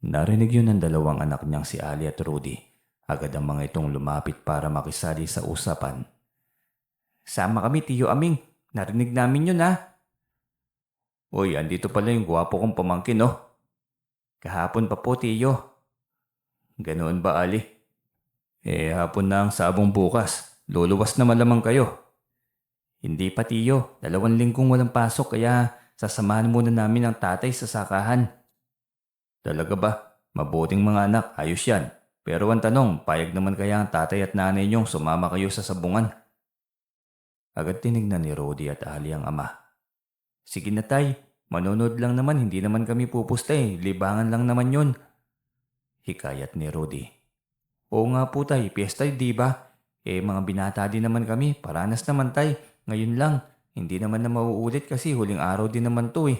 Narinig yun ng dalawang anak niyang si Ali at Rudy. Agad ang mga itong lumapit para makisali sa usapan. Sama kami, Tiyo Aming. Narinig namin yun, ha? Uy, andito pala yung gwapo kong pamangkin, oh. Kahapon pa po, Tiyo. Ganoon ba, Ali? Hapon na ang sabong bukas. Luluwas na malamang kayo. Hindi pa, Tiyo. 2 linggong walang pasok kaya sasamahan muna namin ang tatay sa sakahan. Talaga ba? Mabuting mga anak, ayos yan. Pero ang tanong, payag naman kaya ang tatay at nanay niyong sumama kayo sa sabungan? Agad tinignan ni Rudy at Ali ang ama. Sige na tay, manonood lang naman, hindi naman kami pupusta eh. Libangan lang naman yun. Hikayat ni Rudy. Oo nga po tay, piyesta di ba? Mga binata din naman kami, paranas naman tay. Ngayon lang, hindi naman na mauulit kasi huling araw din naman to eh.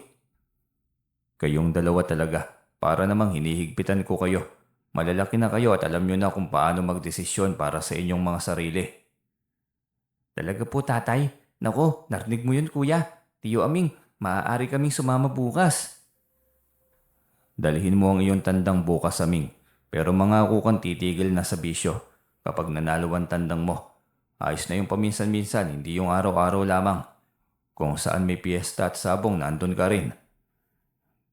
Kayong dalawa talaga. Para namang hinihigpitan ko kayo. Malalaki na kayo at alam nyo na kung paano magdesisyon para sa inyong mga sarili. Talaga po tatay. Nako, narinig mo yun kuya. Tiyo Aming, maaari kaming sumama bukas. Dalhin mo ang iyong tandang bukas, Aming. Pero mangako kang titigil na sa bisyo kapag nanalo ang tandang mo. Ayos na yung paminsan-minsan, hindi yung araw-araw lamang. Kung saan may piyesta at sabong, nandun ka rin.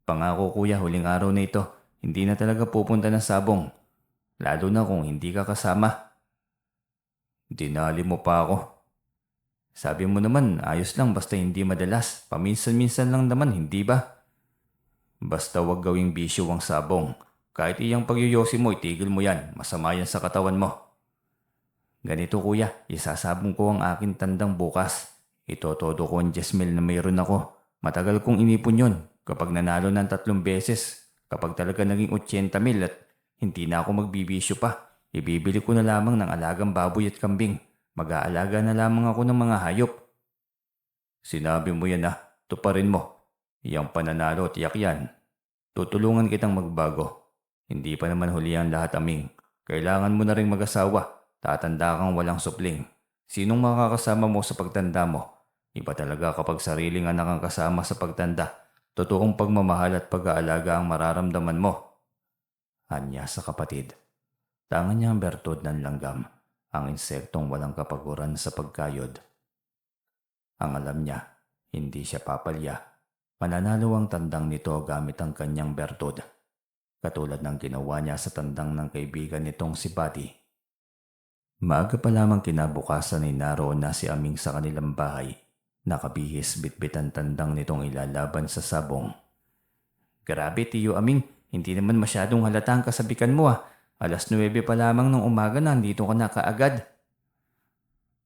Pangako kuya, huling araw na ito, hindi na talaga pupunta ng sabong. Lalo na kung hindi ka kasama. Dinali mo pa ako. Sabi mo naman, ayos lang basta hindi madalas. Paminsan-minsan lang naman, hindi ba? Basta wag gawing bisyo ang sabong. Kahit iyang pagyoyosi mo, itigil mo yan. Masama yan sa katawan mo. Ganito kuya, isasabong ko ang aking tandang bukas. Ito todo ko ang 10,000 na mayroon ako. Matagal kong inipon yon. Kapag nanalo ng 3 beses, kapag talaga naging 80,000 at hindi na ako magbibisyo pa, ibibili ko na lamang ng alagang baboy at kambing. Mag-aalaga na lamang ako ng mga hayop. Sinabi mo yan tuparin mo. Iyang pananalo, tiyak yan. Tutulungan kitang magbago. Hindi pa naman huli ang lahat, Aming. Kailangan mo na ring mag-asawa. Tatanda kang walang supling. Sinong makakasama mo sa pagtanda mo? Iba talaga kapag sariling anak ang kasama sa pagtanda. Totoong pagmamahal at pag-aalaga ang mararamdaman mo. Anya sa kapatid. Tangan niya ang bertod ng langgam, ang insektong walang kapaguran sa pagkayod. Ang alam niya, hindi siya papalya. Mananalo ang tandang nito gamit ang kanyang bertod. Katulad ng ginawa niya sa tandang ng kaibigan nitong si Buddy. Maaga pa lamang kinabukasan ay naroon na si Aming sa kanilang bahay. Nakabihis bitbit ang tandang nitong ilalaban sa sabong. Grabe Tiyo Aming, hindi naman masyadong halata ang kasabikan mo . 9:00 pa lamang ng umaga nandito ka na kaagad.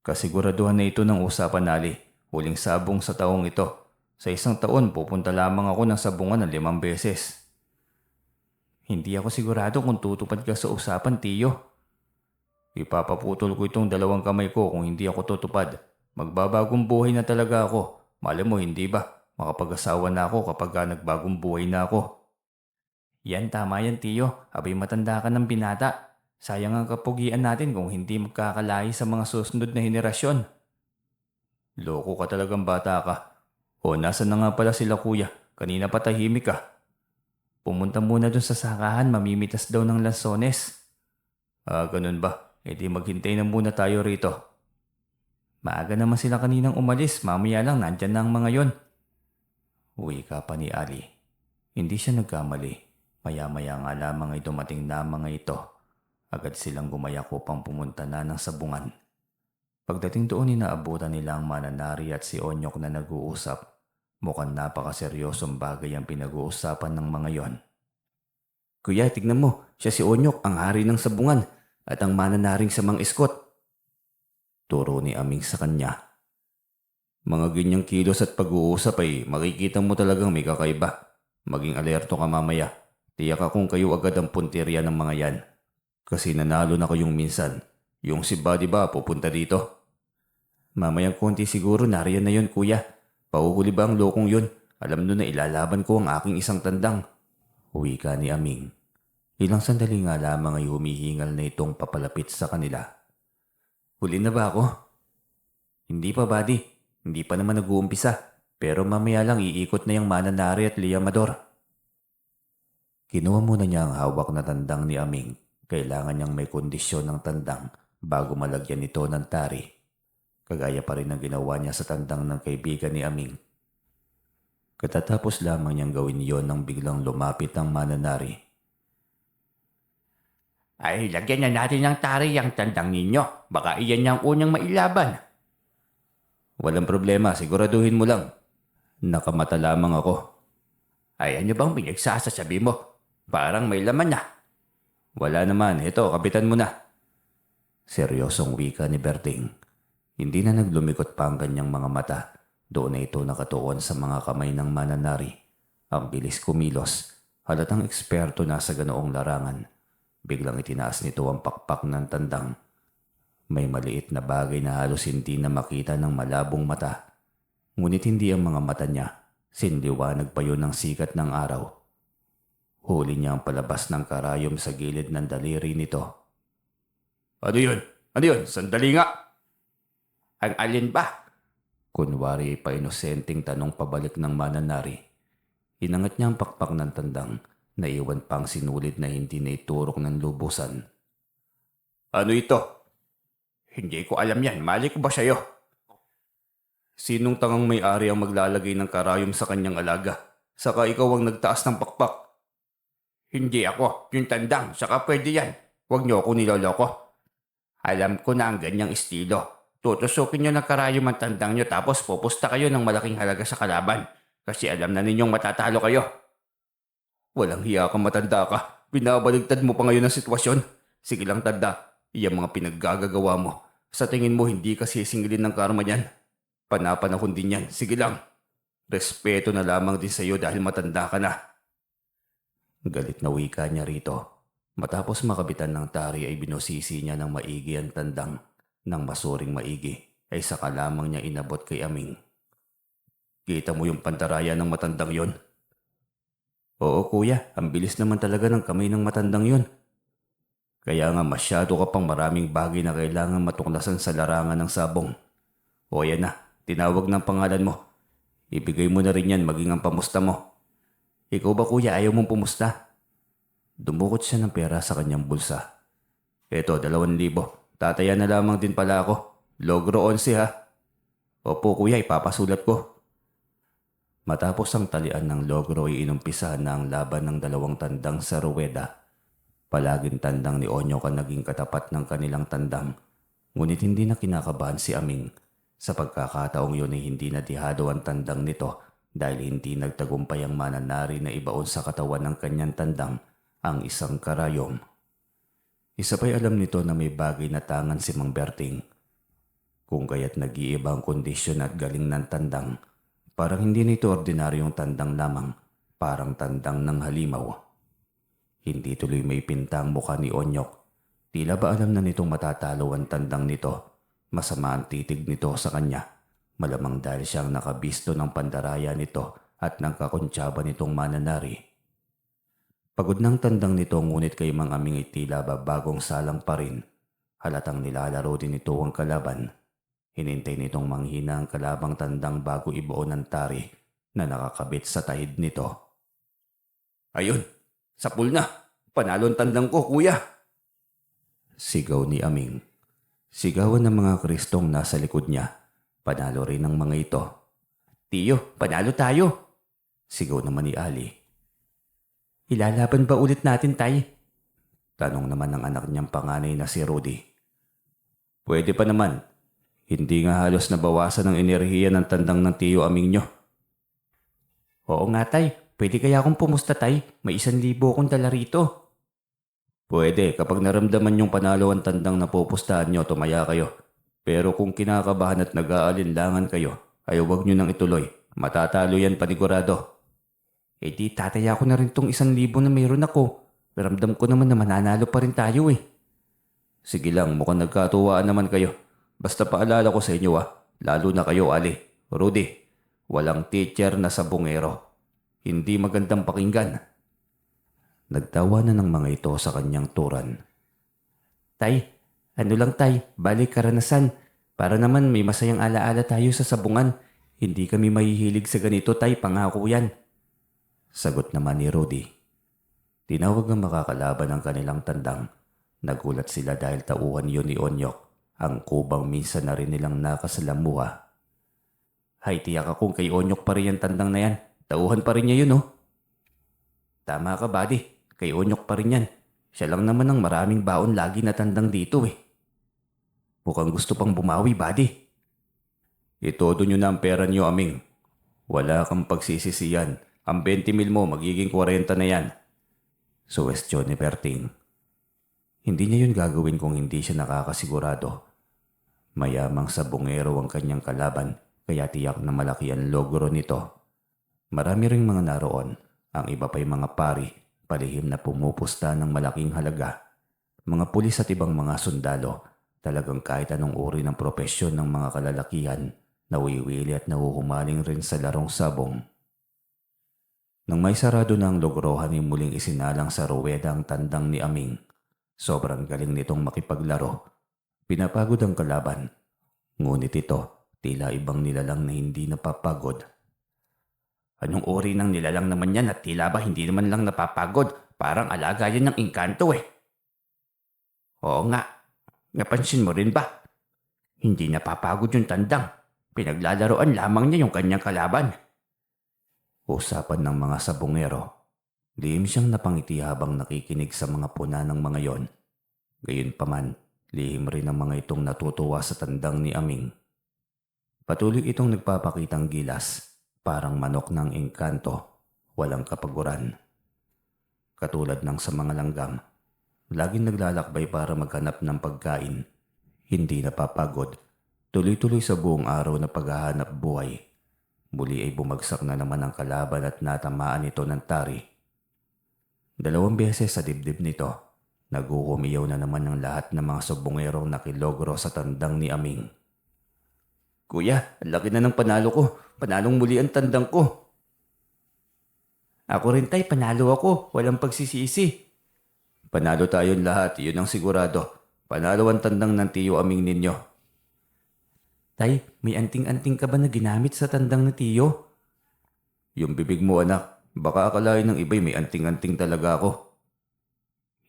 Kasiguraduhan na ito ng usapan Ali. Huling sabong sa taong ito. Sa isang taon pupunta lamang ako ng sabungan ng 5 beses. Hindi ako sigurado kung tutupad ka sa usapan Tiyo. Ipapaputol ko itong 2 kamay ko kung hindi ako tutupad. Magbabagong buhay na talaga ako. Malay mo hindi ba? Makapag-asawa na ako kapag nagbagong buhay na ako. Yan tama yan Tiyo. Abay matanda ka ng binata. Sayang ang kapugian natin kung hindi magkakalahi sa mga susunod na henerasyon. Loko ka talagang bata ka. Nasa na nga pala sila kuya? Kanina pa tahimik ka. Pumunta muna dun sa sakahan, mamimitas daw ng lansones. Ganun ba? Di maghintay na muna tayo rito. Maaga naman sila kaninang umalis, mamaya lang nandyan na ang mga yon. Wika pa ni Ali. Hindi siya nagkamali. Maya-maya nga lamang ay dumating na mga ito. Agad silang gumayak upang pumunta na ng sabungan. Pagdating doon inaabutan nila ang Mananari at si Onyok na nag-uusap. Mukhang napakaseryosong bagay ang pinag-uusapan ng mga yon. Kuya, tignan mo. Siya si Onyok, ang hari ng sabungan at ang mananaring sa mga iskot. Turo ni Aming sa kanya. Mga ganyang kilos at pag-uusap ay makikita mo talagang may kakaiba. Maging alerto ka mamaya. Tiyak akong kayo agad ang puntirya ng mga yan. Kasi nanalo na kayong minsan. Yung si Buddy ba pupunta dito? Mamayang konti siguro nariyan na yun kuya. Pauhuli ba ang lokong yun? Alam nyo na ilalaban ko ang aking isang tandang. Wika ni Aming. Ilang sandali nga lamang ay humihingal na itong papalapit sa kanila. Huli na ba ako? Hindi pa Buddy. Hindi pa naman nag-uumpisa. Pero mamaya lang iikot na yung Mananari at Liamador. Kinuha muna niya ang hawak na tandang ni Aming. Kailangan niyang may kondisyon ng tandang bago malagyan ito ng tari. Kagaya pa rin ang ginawa niya sa tandang ng kaibigan ni Aming. Katatapos lamang niyang gawin yon nang biglang lumapit ang Mananari. Ay, lagyan na natin ng tari ang tandang ninyo. Baka iyan niyang unang mailaban. Walang problema, siguraduhin mo lang. Nakamata lamang ako. Ay, ano bang pinagsasasabi mo? Parang may laman na. Wala naman, ito, kapitan mo na. Seryosong wika ni Berting. Hindi na naglumikot pa ang kanyang mga mata. Doon na ito nakatuon sa mga kamay ng Mananari. Ang bilis kumilos. Halatang eksperto na sa ganoong larangan. Biglang itinaas nito ang pakpak ng tandang. May maliit na bagay na halos hindi na makita ng malabong mata. Ngunit hindi ang mga mata niya. Sinliwanag pa yun ng sikat ng araw. Huli niya ang palabas ng karayom sa gilid ng daliri nito. Ano yun? Ano yun? Sandali nga! Ang alin ba? Kunwari pa inosenteng tanong pabalik ng Mananari. Inangat niya ang pakpak ng tandang. Naiwan pang sinulid na hindi na iturok ng lubusan. Ano ito? Hindi ko alam yan. Mali ko ba sa'yo? Sinong tangang may-ari ang maglalagay ng karayom sa kanyang alaga? Saka ikaw ang nagtaas ng pakpak. Hindi ako. Yung tandang. Saka pwede yan. Huwag niyo ako niloloko. Alam ko na ang ganyang estilo. Tutusukin niyo ng karayom ang tandang niyo tapos pupusta kayo ng malaking halaga sa kalaban. Kasi alam na ninyong matatalo kayo. Walang hiya kang matanda ka. Binabaligtad mo pa ngayon ang sitwasyon. Sige lang tanda. Iyang mga pinaggagawa mo. Sa tingin mo hindi ka sisingilin ng karma niyan. Panapanahon din yan. Sige lang. Respeto na lamang din sa iyo dahil matanda ka na. Galit na wika niya rito. Matapos makabitan ng tari ay binusisi niya ng maigi ang tandang. Nang masuring maigi ay saka lamang niya inabot kay Aming. Kita mo yung pandaraya ng matandang yon? Oo kuya, ang bilis naman talaga ng kamay ng matandang yon. Kaya nga masyado ka pang maraming bagay na kailangan matuklasan sa larangan ng sabong. O yan na, tinawag ng pangalan mo. Ibigay mo na rin yan maging ang pamusta mo. Ikaw ba kuya ayaw mong pumusta? Dumukot siya ng pera sa kanyang bulsa. Eto, 2,000. Tataya na lamang din pala ako. Logro 11 ha. Opo kuya, ipapasulat ko. Matapos ang talian ng logro ay inumpisahan na ang laban ng dalawang tandang sa ruweda. Palaging tandang ni Onyok ang naging katapat ng kanilang tandang. Ngunit hindi na kinakabahan si Aming. Sa pagkakataong yun ay hindi na dihado ang tandang nito dahil hindi nagtagumpay ang Mananari na ibaon sa katawan ng kanyang tandang ang isang karayom. Isa pa'y alam nito na may bagay na tangan si Mang Berting. Kung kaya't nag-iiba ang kondisyon at galing ng tandang, parang hindi nito ordinaryong tandang lamang, parang tandang ng halimaw. Hindi tuloy may pinta ang mukha ni Onyok. Tila ba alam na nitong matatalo ang tandang nito? Masama ang titig nito sa kanya. Malamang dahil siyang nakabisto ng pandaraya nito at ng kakuntsaba nitong Mananari. Pagod ng tandang nito ngunit kay Mang Aming ay tila ba bagong salang pa rin. Halatang nilalaro din ito ang kalaban. Hinintay nitong manghina ang kalabang tandang bago ibuon ng tari na nakakabit sa tahid nito. Ayun, sapul na! Panalo ang tandang ko, kuya! Sigaw ni Aming. Sigawan ng mga Kristong nasa likod niya. Panalo rin ang mga ito. Tiyo, panalo tayo! Sigaw naman ni Ali. Ilalaban ba ulit natin, Tay? Tanong naman ng anak niyang panganay na si Rudy. Pwede pa naman. Hindi nga halos nabawasan ng enerhiya ng tandang ng tiyo aming nyo. Oo nga, Tay. Pwede kaya akong pumusta, Tay? May 1,000 akong dala rito. Pwede, kapag naramdaman yung panalo ang tandang na pupustahan nyo, tumaya kayo. Pero kung kinakabahan at nag-aalinlangan kayo, ay huwag nyo nang ituloy. Matatalo yan panigurado. Eh di tataya ko na rin tong 1,000 na mayroon ako. Ramdam ko naman na mananalo pa rin tayo eh. Sige lang, mukhang nagkatuwaan naman kayo. Basta paalala ko sa inyo lalo na kayo Ali, Rudy. Walang teacher na sabungero. Hindi magandang pakinggan. Nagtawa na ng mga ito sa kanyang turan. Tay, ano lang Tay, balik karanasan. Para naman may masayang alaala tayo sa sabungan. Hindi kami mahihilig sa ganito, Tay, pangako yan. Sagot naman ni Rudy. Tinawag ang makakalaban ng kanilang tandang. Nagulat sila dahil tauhan yun ni Onyok, ang kubang minsan na rin nilang nakasalamuha. Hay, tiyak akong kay Onyok pa rin yung tandang na yan. Tauhan pa rin niya yun, oh. Tama ka, buddy. Kay Onyok pa rin yan. Siya lang naman ang maraming baon lagi na tandang dito, eh. Mukhang gusto pang bumawi, buddy. Itodo nyo na ang pera nyo, aming. Wala kang pagsisisiyan. Ang 20 mil mo, magiging 40 na yan. Suwestyon ni Berting. Hindi niya yun gagawin kung hindi siya nakakasigurado. Mayamang sabungero ang kanyang kalaban, kaya tiyak na malaki ang logro nito. Marami ring mga naroon. Ang iba pa'y mga pari, palihim na pumupusta ng malaking halaga. Mga pulis at ibang mga sundalo. Talagang kahit anong uri ng propesyon ng mga kalalakihan, nawiwili at nahuhumaling rin sa larong sabong. Nang may sarado na ang logrohan ay muling isinalang sa ruweda ang tandang ni Aming. Sobrang galing nitong makipaglaro. Pinapagod ang kalaban. Ngunit ito, tila ibang nilalang na hindi napapagod. Anong uri ng nilalang naman yan at tila ba hindi naman lang napapagod? Parang alaga yan ng engkanto eh. Oo nga. Napansin mo rin ba? Hindi napapagod yung tandang. Pinaglalaroan lamang niya yung kanyang kalaban. Usapan ng mga sabungero. Lihim siyang napangiti habang nakikinig sa mga puna ng mga yon. Gayunpaman, lihim rin ang mga itong natutuwa sa tandang ni Aming. Patuloy itong nagpapakitang gilas, parang manok ng engkanto, walang kapaguran. Katulad ng sa mga langgam. Laging naglalakbay para maghanap ng pagkain. Hindi napapagod. Tuloy-tuloy sa buong araw na paghahanap buhay. Muli ay bumagsak na naman ang kalaban at natamaan ito ng tari. 2 beses sa dibdib nito, nagukumiyaw na naman ang lahat ng mga subongerong nakilogro sa tandang ni Aming. Kuya, ang laki na ng panalo ko. Panalong muli ang tandang ko. Ako rin Tay, panalo ako. Walang pagsisisi. Panalo tayong lahat, yun ang sigurado. Panalo ang tandang ng tiyo Aming ninyo. Tay, may anting-anting ka ba na ginamit sa tandang na tiyo? Yung bibig mo anak, baka akalain ng iba'y may anting-anting talaga ako.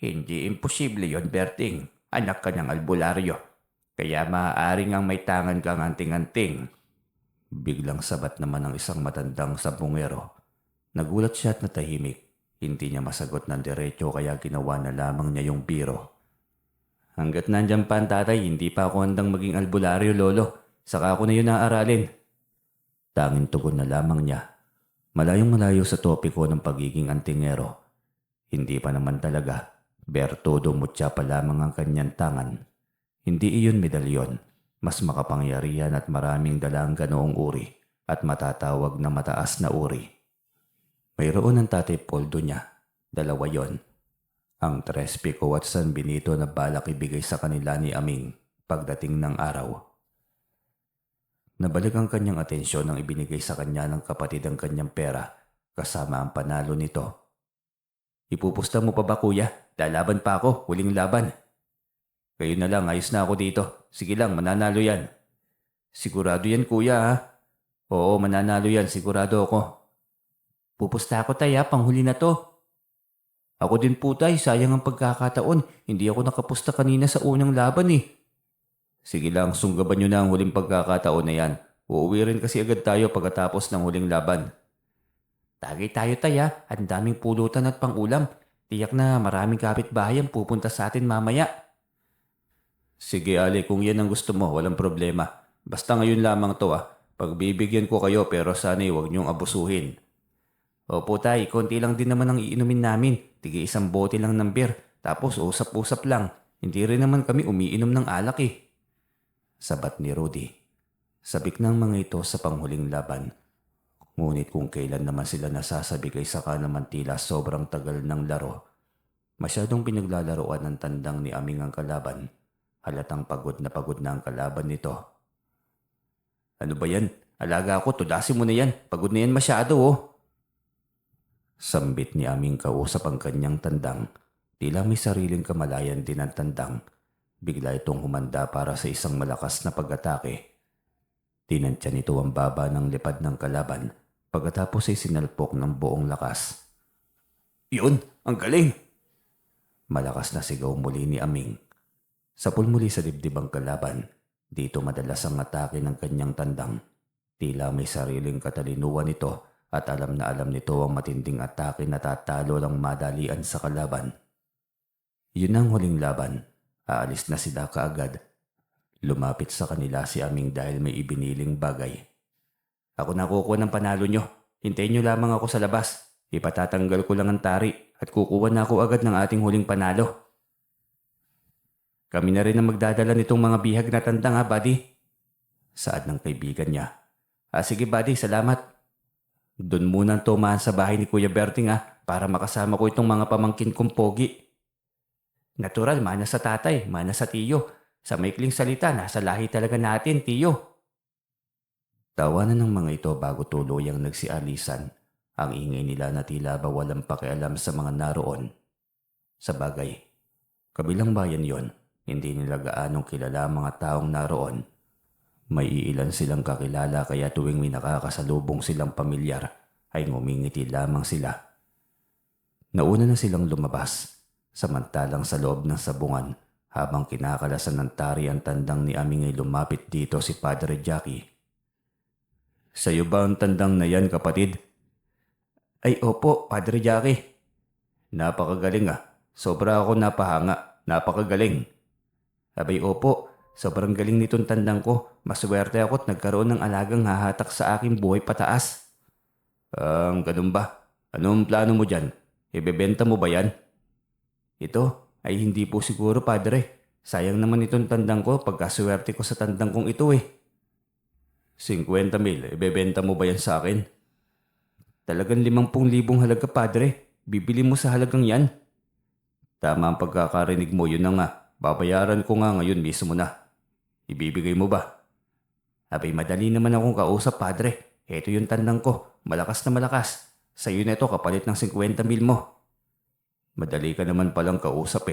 Hindi imposible yon Berting. Anak ka ng albularyo. Kaya maaaring ang may tangan kang anting-anting. Biglang sabat naman ang isang matandang sabungero. Nagulat siya at natahimik. Hindi niya masagot ng diretso kaya ginawa na lamang niya yung biro. Hanggat nandyan pa ang tatay, hindi pa ako handang maging albularyo, lolo. Saka ako na yun naaralin. Tanging tugon na lamang niya. Malayong malayo sa topiko ng pagiging antingero. Hindi pa naman talaga. Bertudo mutya pa lamang ang kanyang tangan. Hindi iyon medalyon. Mas makapangyarihan at maraming dalang ganoong uri at matatawag na mataas na uri. Mayroon ang tatay Poldo niya. 2 yon. Ang 3 Pico at San Benito na balak ibigay sa kanila ni Aming pagdating ng araw. Nabalik ang kanyang atensyon nang ibinigay sa kanya ng kapatid ang kanyang pera kasama ang panalo nito. Ipupusta mo pa ba kuya? Lalaban pa ako, huling laban. Kayo na lang, ayos na ako dito. Sige lang, mananalo yan. Sigurado yan kuya ha? Oo, mananalo yan, sigurado ako. Pupusta ako Tay, panghuli na to. Ako din po Tay, sayang ang pagkakataon. Hindi ako nakapusta kanina sa unang laban eh. Sige lang, sunggaban nyo na ang huling pagkakataon na yan. Uuwi rin kasi agad tayo pagkatapos ng huling laban. Tagay tayo taya, ang daming pulutan at pangulam. Tiyak na maraming kapitbahay ang pupunta sa atin mamaya. Sige Ali, kung yan ang gusto mo, walang problema. Basta ngayon lamang to Pagbibigyan ko kayo pero sana'y huwag niyong abusuhin. Opo tay, konti lang din naman ang iinumin namin. Tige isang bote lang ng beer. Tapos usap-usap lang. Hindi rin naman kami umiinom ng alak eh. Sabat ni Rudy. Sabik ng mga ito sa panghuling laban. Ngunit kung kailan naman sila nasasabik ay saka naman tila sobrang tagal ng laro. Masyadong pinaglalaroan ng tandang ni Aming ang kalaban. Halatang pagod na ang kalaban nito. Ano ba yan? Alaga ako, tudasin mo na yan. Pagod na yan masyado Sambit ni Aming kausap ang kanyang tandang. Tila may sariling kamalayan din ang tandang. Bigla itong humanda para sa isang malakas na pag-atake. Tinantya nito ang baba ng lipad ng kalaban. Pagkatapos ay sinalpok ng buong lakas. Yun, ang galing! Malakas na sigaw muli ni Aming. Sapul muli sa dibdib ang kalaban. Dito madalas ang atake ng kanyang tandang. Tila may sariling katalinuhan ito at alam na alam nito ang matinding atake na tatalo lang madalian sa kalaban. Yun ang huling laban. Aalis na sila kaagad. Lumapit sa kanila si Aming dahil may ibiniling bagay. Ako na kukuha ng panalo nyo. Hintayin nyo lamang ako sa labas. Ipatatanggal ko lang ang tari at kukuha na ako agad ng ating huling panalo. Kami na rin ang magdadala nitong mga bihag na tandang buddy. Saad ng kaibigan niya. Sige buddy, salamat. Doon muna tumahan sa bahay ni Kuya Berting para makasama ko itong mga pamangkin kong pogi. Natural, mana sa tatay, mana sa tiyo. Sa maikling salita, nasa lahi talaga natin, tiyo. Tawanan ng mga ito bago tuluyang nagsialisan. Ang ingay nila na tila ba walang pakialam sa mga naroon. Sa bagay, kabilang bayan yon. Hindi nila gaanong kilala ang mga taong naroon. May iilan silang kakilala kaya tuwing may nakakasalubong silang pamilyar ay ngumingiti lamang sila. Nauna na silang lumabas, samantalang sa loob ng sabungan habang kinakalasan ng tari ang tandang ni Aming ay lumapit dito si Padre Jackie. Sa'yo ba ang tandang na yan, kapatid? Ay opo, Padre Jackie. Napakagaling Sobra ako napahanga. Napakagaling. Abay opo, sobrang galing nitong tandang ko. Maswerte ako't nagkaroon ng alagang hahatak sa aking buhay pataas. Ganun ba? Anong plano mo dyan? Ibebenta mo ba yan? Ito ay hindi po siguro, Padre. Sayang naman itong tandang ko pagkaswerte ko sa tandang kong ito 50,000, ibebenta mo ba yan sa akin? Talagang 50,000 halaga, Padre. Bibili mo sa halagang yan. Tama ang pagkakarinig mo, yun na nga. Babayaran ko nga ngayon mismo na. Ibibigay mo ba? Abay madali naman akong kausap, Padre. Ito yung tandang ko. Malakas na malakas. Sa'yo na ito kapalit ng 50,000 mo. Madali ka naman palang kausap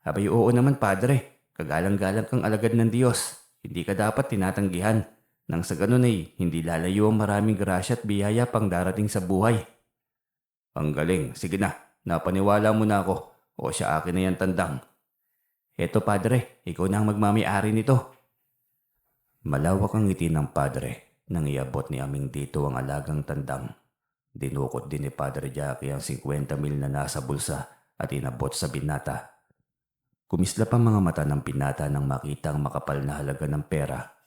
Abay oo naman, Padre. Kagalang-galang kang alagad ng Diyos. Hindi ka dapat tinatanggihan. Nang sa ganun ay hindi lalayo ang maraming grasya at biyaya pang darating sa buhay. Ang galing. Sige na. Napaniwala mo na ako. O siya, akin na yan tandang. Eto, Padre, ikaw na ang magmamay-ari nito. Malawak ang ngiti ng Padre nang iabot ni Aming dito ang alagang tandang. Dinukot din ni Padre Jackie ang 50,000 na nasa bulsa at inabot sa binata. Kumislap ang mga mata ng binata nang makita ang makapal na halaga ng pera.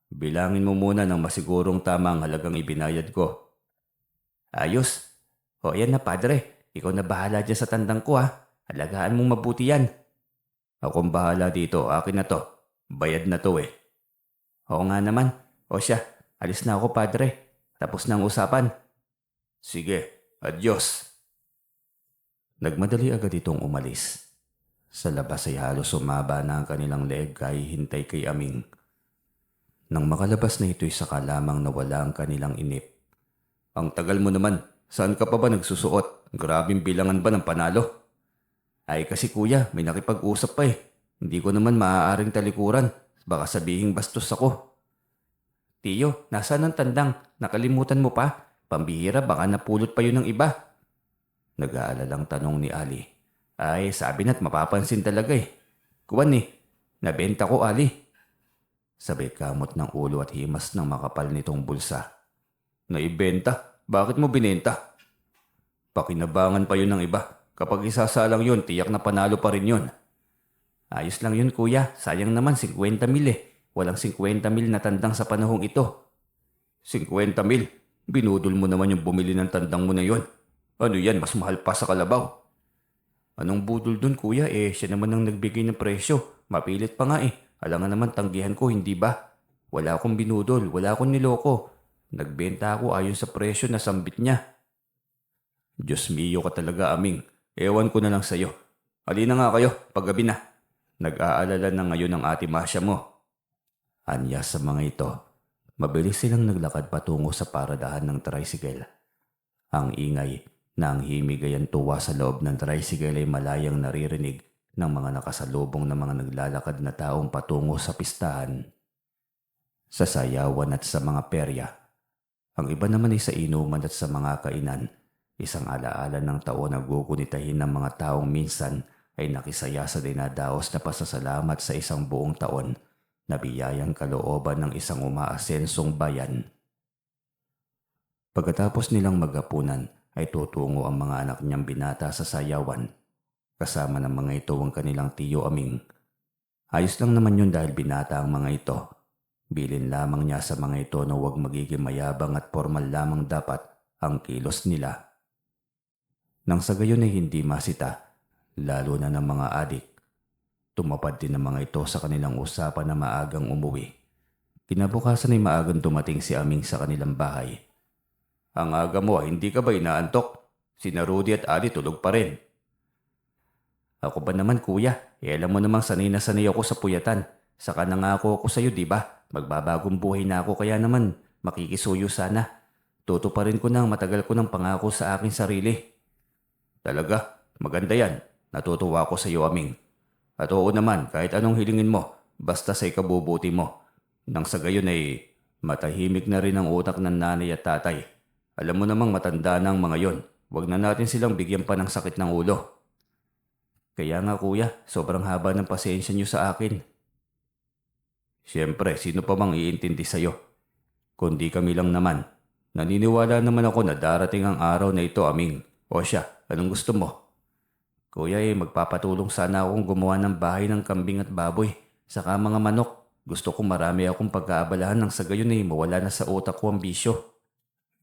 Bilangin mo muna nang masigurong tama ang halagang ibinayad ko. Ayos. O yan na, Padre. Ikaw na bahala dyan sa tandang ko Alagaan mong mabuti yan. Akong bahala dito. Akin na to. Bayad na to Oo nga naman. O siya, alis na ako, Padre. Tapos na ang usapan. Sige, adios. Nagmadali agad itong umalis. Sa labas ay halos sumaba na ang kanilang leeg kay hintay kay Aming. Nang makalabas na ito'y saka lamang nawala ang kanilang inip. Ang tagal mo naman. Saan ka pa ba nagsusuot? Grabing bilangan ba ng panalo? Ay kasi kuya, may nakipag-usap pa Hindi ko naman maaaring talikuran. Baka sabihing bastos ako. Tiyo, nasaan ang tandang? Nakalimutan mo pa? Pambihira, baka napulot pa yun ng iba. Nag-aalalang tanong ni Ali. Ay, sabi na't mapapansin talaga Kuwan nabenta ko, Ali. Sabay kamot ng ulo at himas ng makapal nitong bulsa. Naibenta? Bakit mo binenta? Pakinabangan pa yun ng iba. Kapag isasalang yun, tiyak na panalo pa rin yun. Ayos lang yun kuya, sayang naman 50 mil eh. Walang 50 mil na tandang sa panahong ito. 50 mil? Binudol mo naman yung bumili ng tandang mo na yun. Ano yan, mas mahal pa sa kalabaw. Anong budol dun kuya eh, siya naman ang nagbigay ng presyo. Mapilit pa nga eh, alangan naman tanggihan ko hindi ba? Wala akong binudol, wala akong niloko. Nagbenta ako ayon sa presyo na sambit niya. Diyos mio ka talaga, Aming. Ewan ko na lang sa'yo. Halina nga kayo, paggabi na. Nag-aalala na ngayon ang ate Masya mo. Anya sa mga ito. Mabilis silang naglakad patungo sa paradahan ng tricycle. Ang ingay na ang himigayan tuwa sa loob ng tricycle ay malayang naririnig ng mga nakasalubong na mga naglalakad na taong patungo sa pistahan. Sa sayawan at sa mga perya. Ang iba naman ay sa inuman at sa mga kainan. Isang alaala ng taon na gugunitahin ng mga taong minsan ay nakisaya sa dinadaos na pasasalamat sa isang buong taon na biyayang kalooban ng isang umaasensong bayan. Pagkatapos nilang maghapunan ay tutungo ang mga anak niyang binata sa sayawan. Kasama ng mga ito ang kanilang tiyo Aming. Ayos lang naman yun dahil binata ang mga ito. Bilin lamang niya sa mga ito na huwag magiging mayabang at formal lamang dapat ang kilos nila. Nang sa gayon ay hindi masita, lalo na ng mga adik. Tumapad din ng mga ito sa kanilang usapan na maagang umuwi. Kinabukasan ay maagang dumating si Aming sa kanilang bahay. Ang aga mo, hindi ka ba inaantok? Sina Rudy at Ali tulog pa rin. Ako ba naman kuya, alam mo namang sanay na sanay ako sa puyatan. Saka nangako ako sa iyo, di ba? Magbabagong buhay na ako kaya naman makikisuyo sana. Tutuparin ko na ang matagal ko ng pangako sa aking sarili. Talaga? Maganda yan. Natutuwa ako sa iyo, Aming. At oo naman, kahit anong hilingin mo, basta sa ikabubuti mo. Nang sa gayon ay matahimik na rin ang utak ng nanay at tatay. Alam mo namang matanda na ang mga yon. Huwag na natin silang bigyan pa ng sakit ng ulo. Kaya nga kuya, sobrang haba ng pasensya niyo sa akin. Siyempre, sino pa bang iintindi sa'yo? Kundi kami lang naman. Naniniwala naman ako na darating ang araw na ito, Aming. O siya, anong gusto mo? Kuya magpapatulong sana akong gumawa ng bahay ng kambing at baboy. Saka mga manok. Gusto ko marami akong pag-aabalahan nang sa gayon mawala na sa utak ko ang bisyo.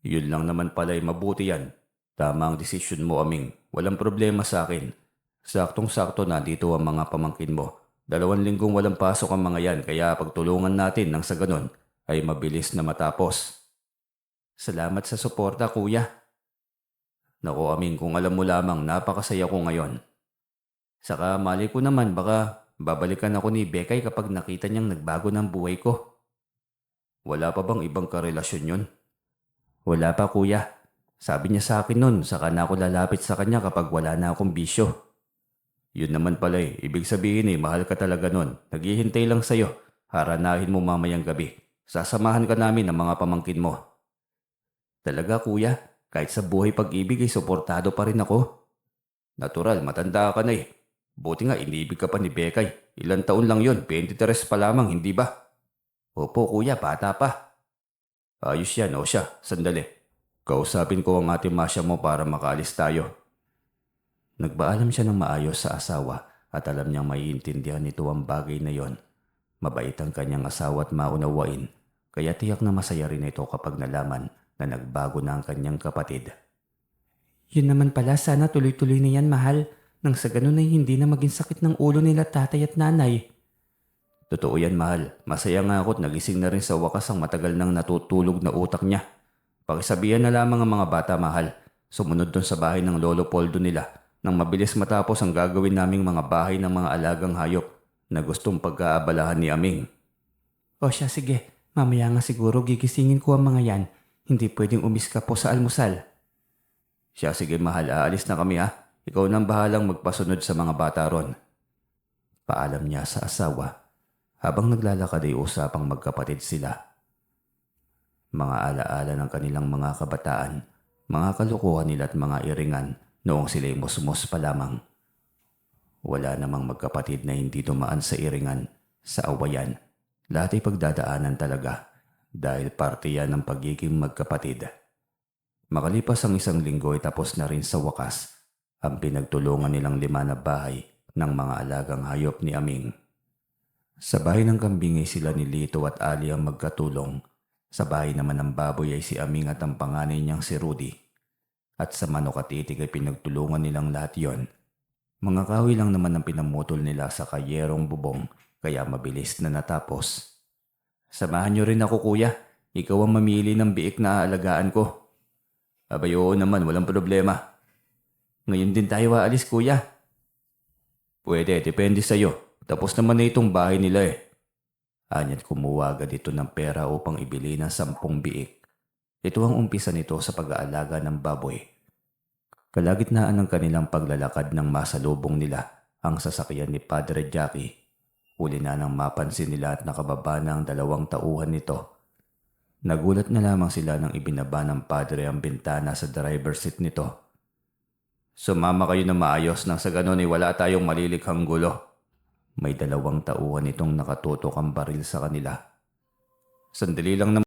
Yun lang naman pala mabuti yan. Tama ang desisyon mo, Aming. Walang problema sa akin. Saktong-sakto na dito ang mga pamangkin mo. 2 linggong walang pasok ang mga yan kaya pagtulungan natin nang sa ganon ay mabilis na matapos. Salamat sa suporta kuya. Naku Aming, kung alam mo lamang napakasaya ko ngayon. Saka mali ko naman baka babalikan ako ni Bekay kapag nakita niyang nagbago ng buhay ko. Wala pa bang ibang karelasyon yun? Wala pa kuya. Sabi niya sa akin nun, saka na ako lalapit sa kanya kapag wala na akong bisyo. Yun naman pala ibig sabihin mahal ka talaga nun. Naghihintay lang sa'yo. Haranahin mo mamayang gabi. Sasamahan ka namin ng mga pamangkin mo. Talaga kuya, kahit sa buhay pag-ibig ay suportado pa rin ako. Natural, matanda ka na Buti nga inibig ka pa ni Bekay. Ilang taon lang yun, 23 pa lamang, hindi ba? Opo kuya, bata pa. Ayos yan, o siya, sandali. Kausapin ko ang ate Masya mo para makaalis tayo. Nagpaalam siya ng maayos sa asawa at alam niyang maiintindihan nito ang bagay na yon. Mabait ang kanyang asawa at maunawain, kaya tiyak na masaya rin ito kapag nalaman na nagbago na ang kanyang kapatid. Yun naman pala, sana tuloy-tuloy na yan mahal, nang sa ganun ay hindi na maging sakit ng ulo nila tatay at nanay. Totoo yan mahal, masaya nga ako at nagising na rin sa wakas ang matagal nang natutulog na utak niya. Pakisabihan na lamang ang mga bata mahal, sumunod doon sa bahay ng Lolo Poldo nila. Nang mabilis matapos ang gagawin naming mga bahay ng mga alagang hayop na gustong pag-aabalahan ni Aming. O siya, sige. Mamaya nga siguro gigisingin ko ang mga yan. Hindi pwedeng umiska po sa almusal. Siya, sige mahal, aalis na kami ha. Ikaw nang bahalang magpasunod sa mga bata ron. Paalam niya sa asawa. Habang naglalakad ay usapang magkapatid sila. Mga alaala ng kanilang mga kabataan, mga kalukuhan nila at mga iringan noong sila'y musmos pa lamang. Wala namang magkapatid na hindi dumaan sa iringan, sa awayan. Lahat ay pagdadaanan talaga dahil parte yan ng pagiging magkapatid. Makalipas ang 1 linggo ay tapos na rin sa wakas ang pinagtulungan nilang 5 na bahay ng mga alagang hayop ni Aming. Sa bahay ng kambing ay sila ni Lito at Ali ang magkatulong. Sa bahay naman ng baboy ay si Aming at ang panganay niyang si Rudy. At sa manok at itik ay pinagtulungan nilang lahat yon. Mga kahoy lang naman ang pinamutol nila sa kayerong bubong kaya mabilis na natapos. Samahan niyo rin ako kuya, ikaw ang mamili ng biik na aalagaan ko. Abay oo naman, walang problema. Ngayon din tayo aalis kuya. Pwede, depende sa'yo. Tapos naman na itong bahay nila eh. Anya't kumuha agad ito ng pera upang ibili ng 10 biik. Ito ang umpisa nito sa pag-aalaga ng baboy. Kalagitnaan ng kanilang paglalakad ng masalubong nila ang sasakyan ni Padre Jackie. Huli na nang mapansin nila at nakababa na ang 2 tauhan nito. Nagulat na lamang sila nang ibinaba ng padre ang bintana sa driver's seat nito. Sumama kayo na maayos nang sa ganon ay wala tayong malilikhang gulo. May 2 tauhan itong nakatutok ang baril sa kanila. Sandali lang naman.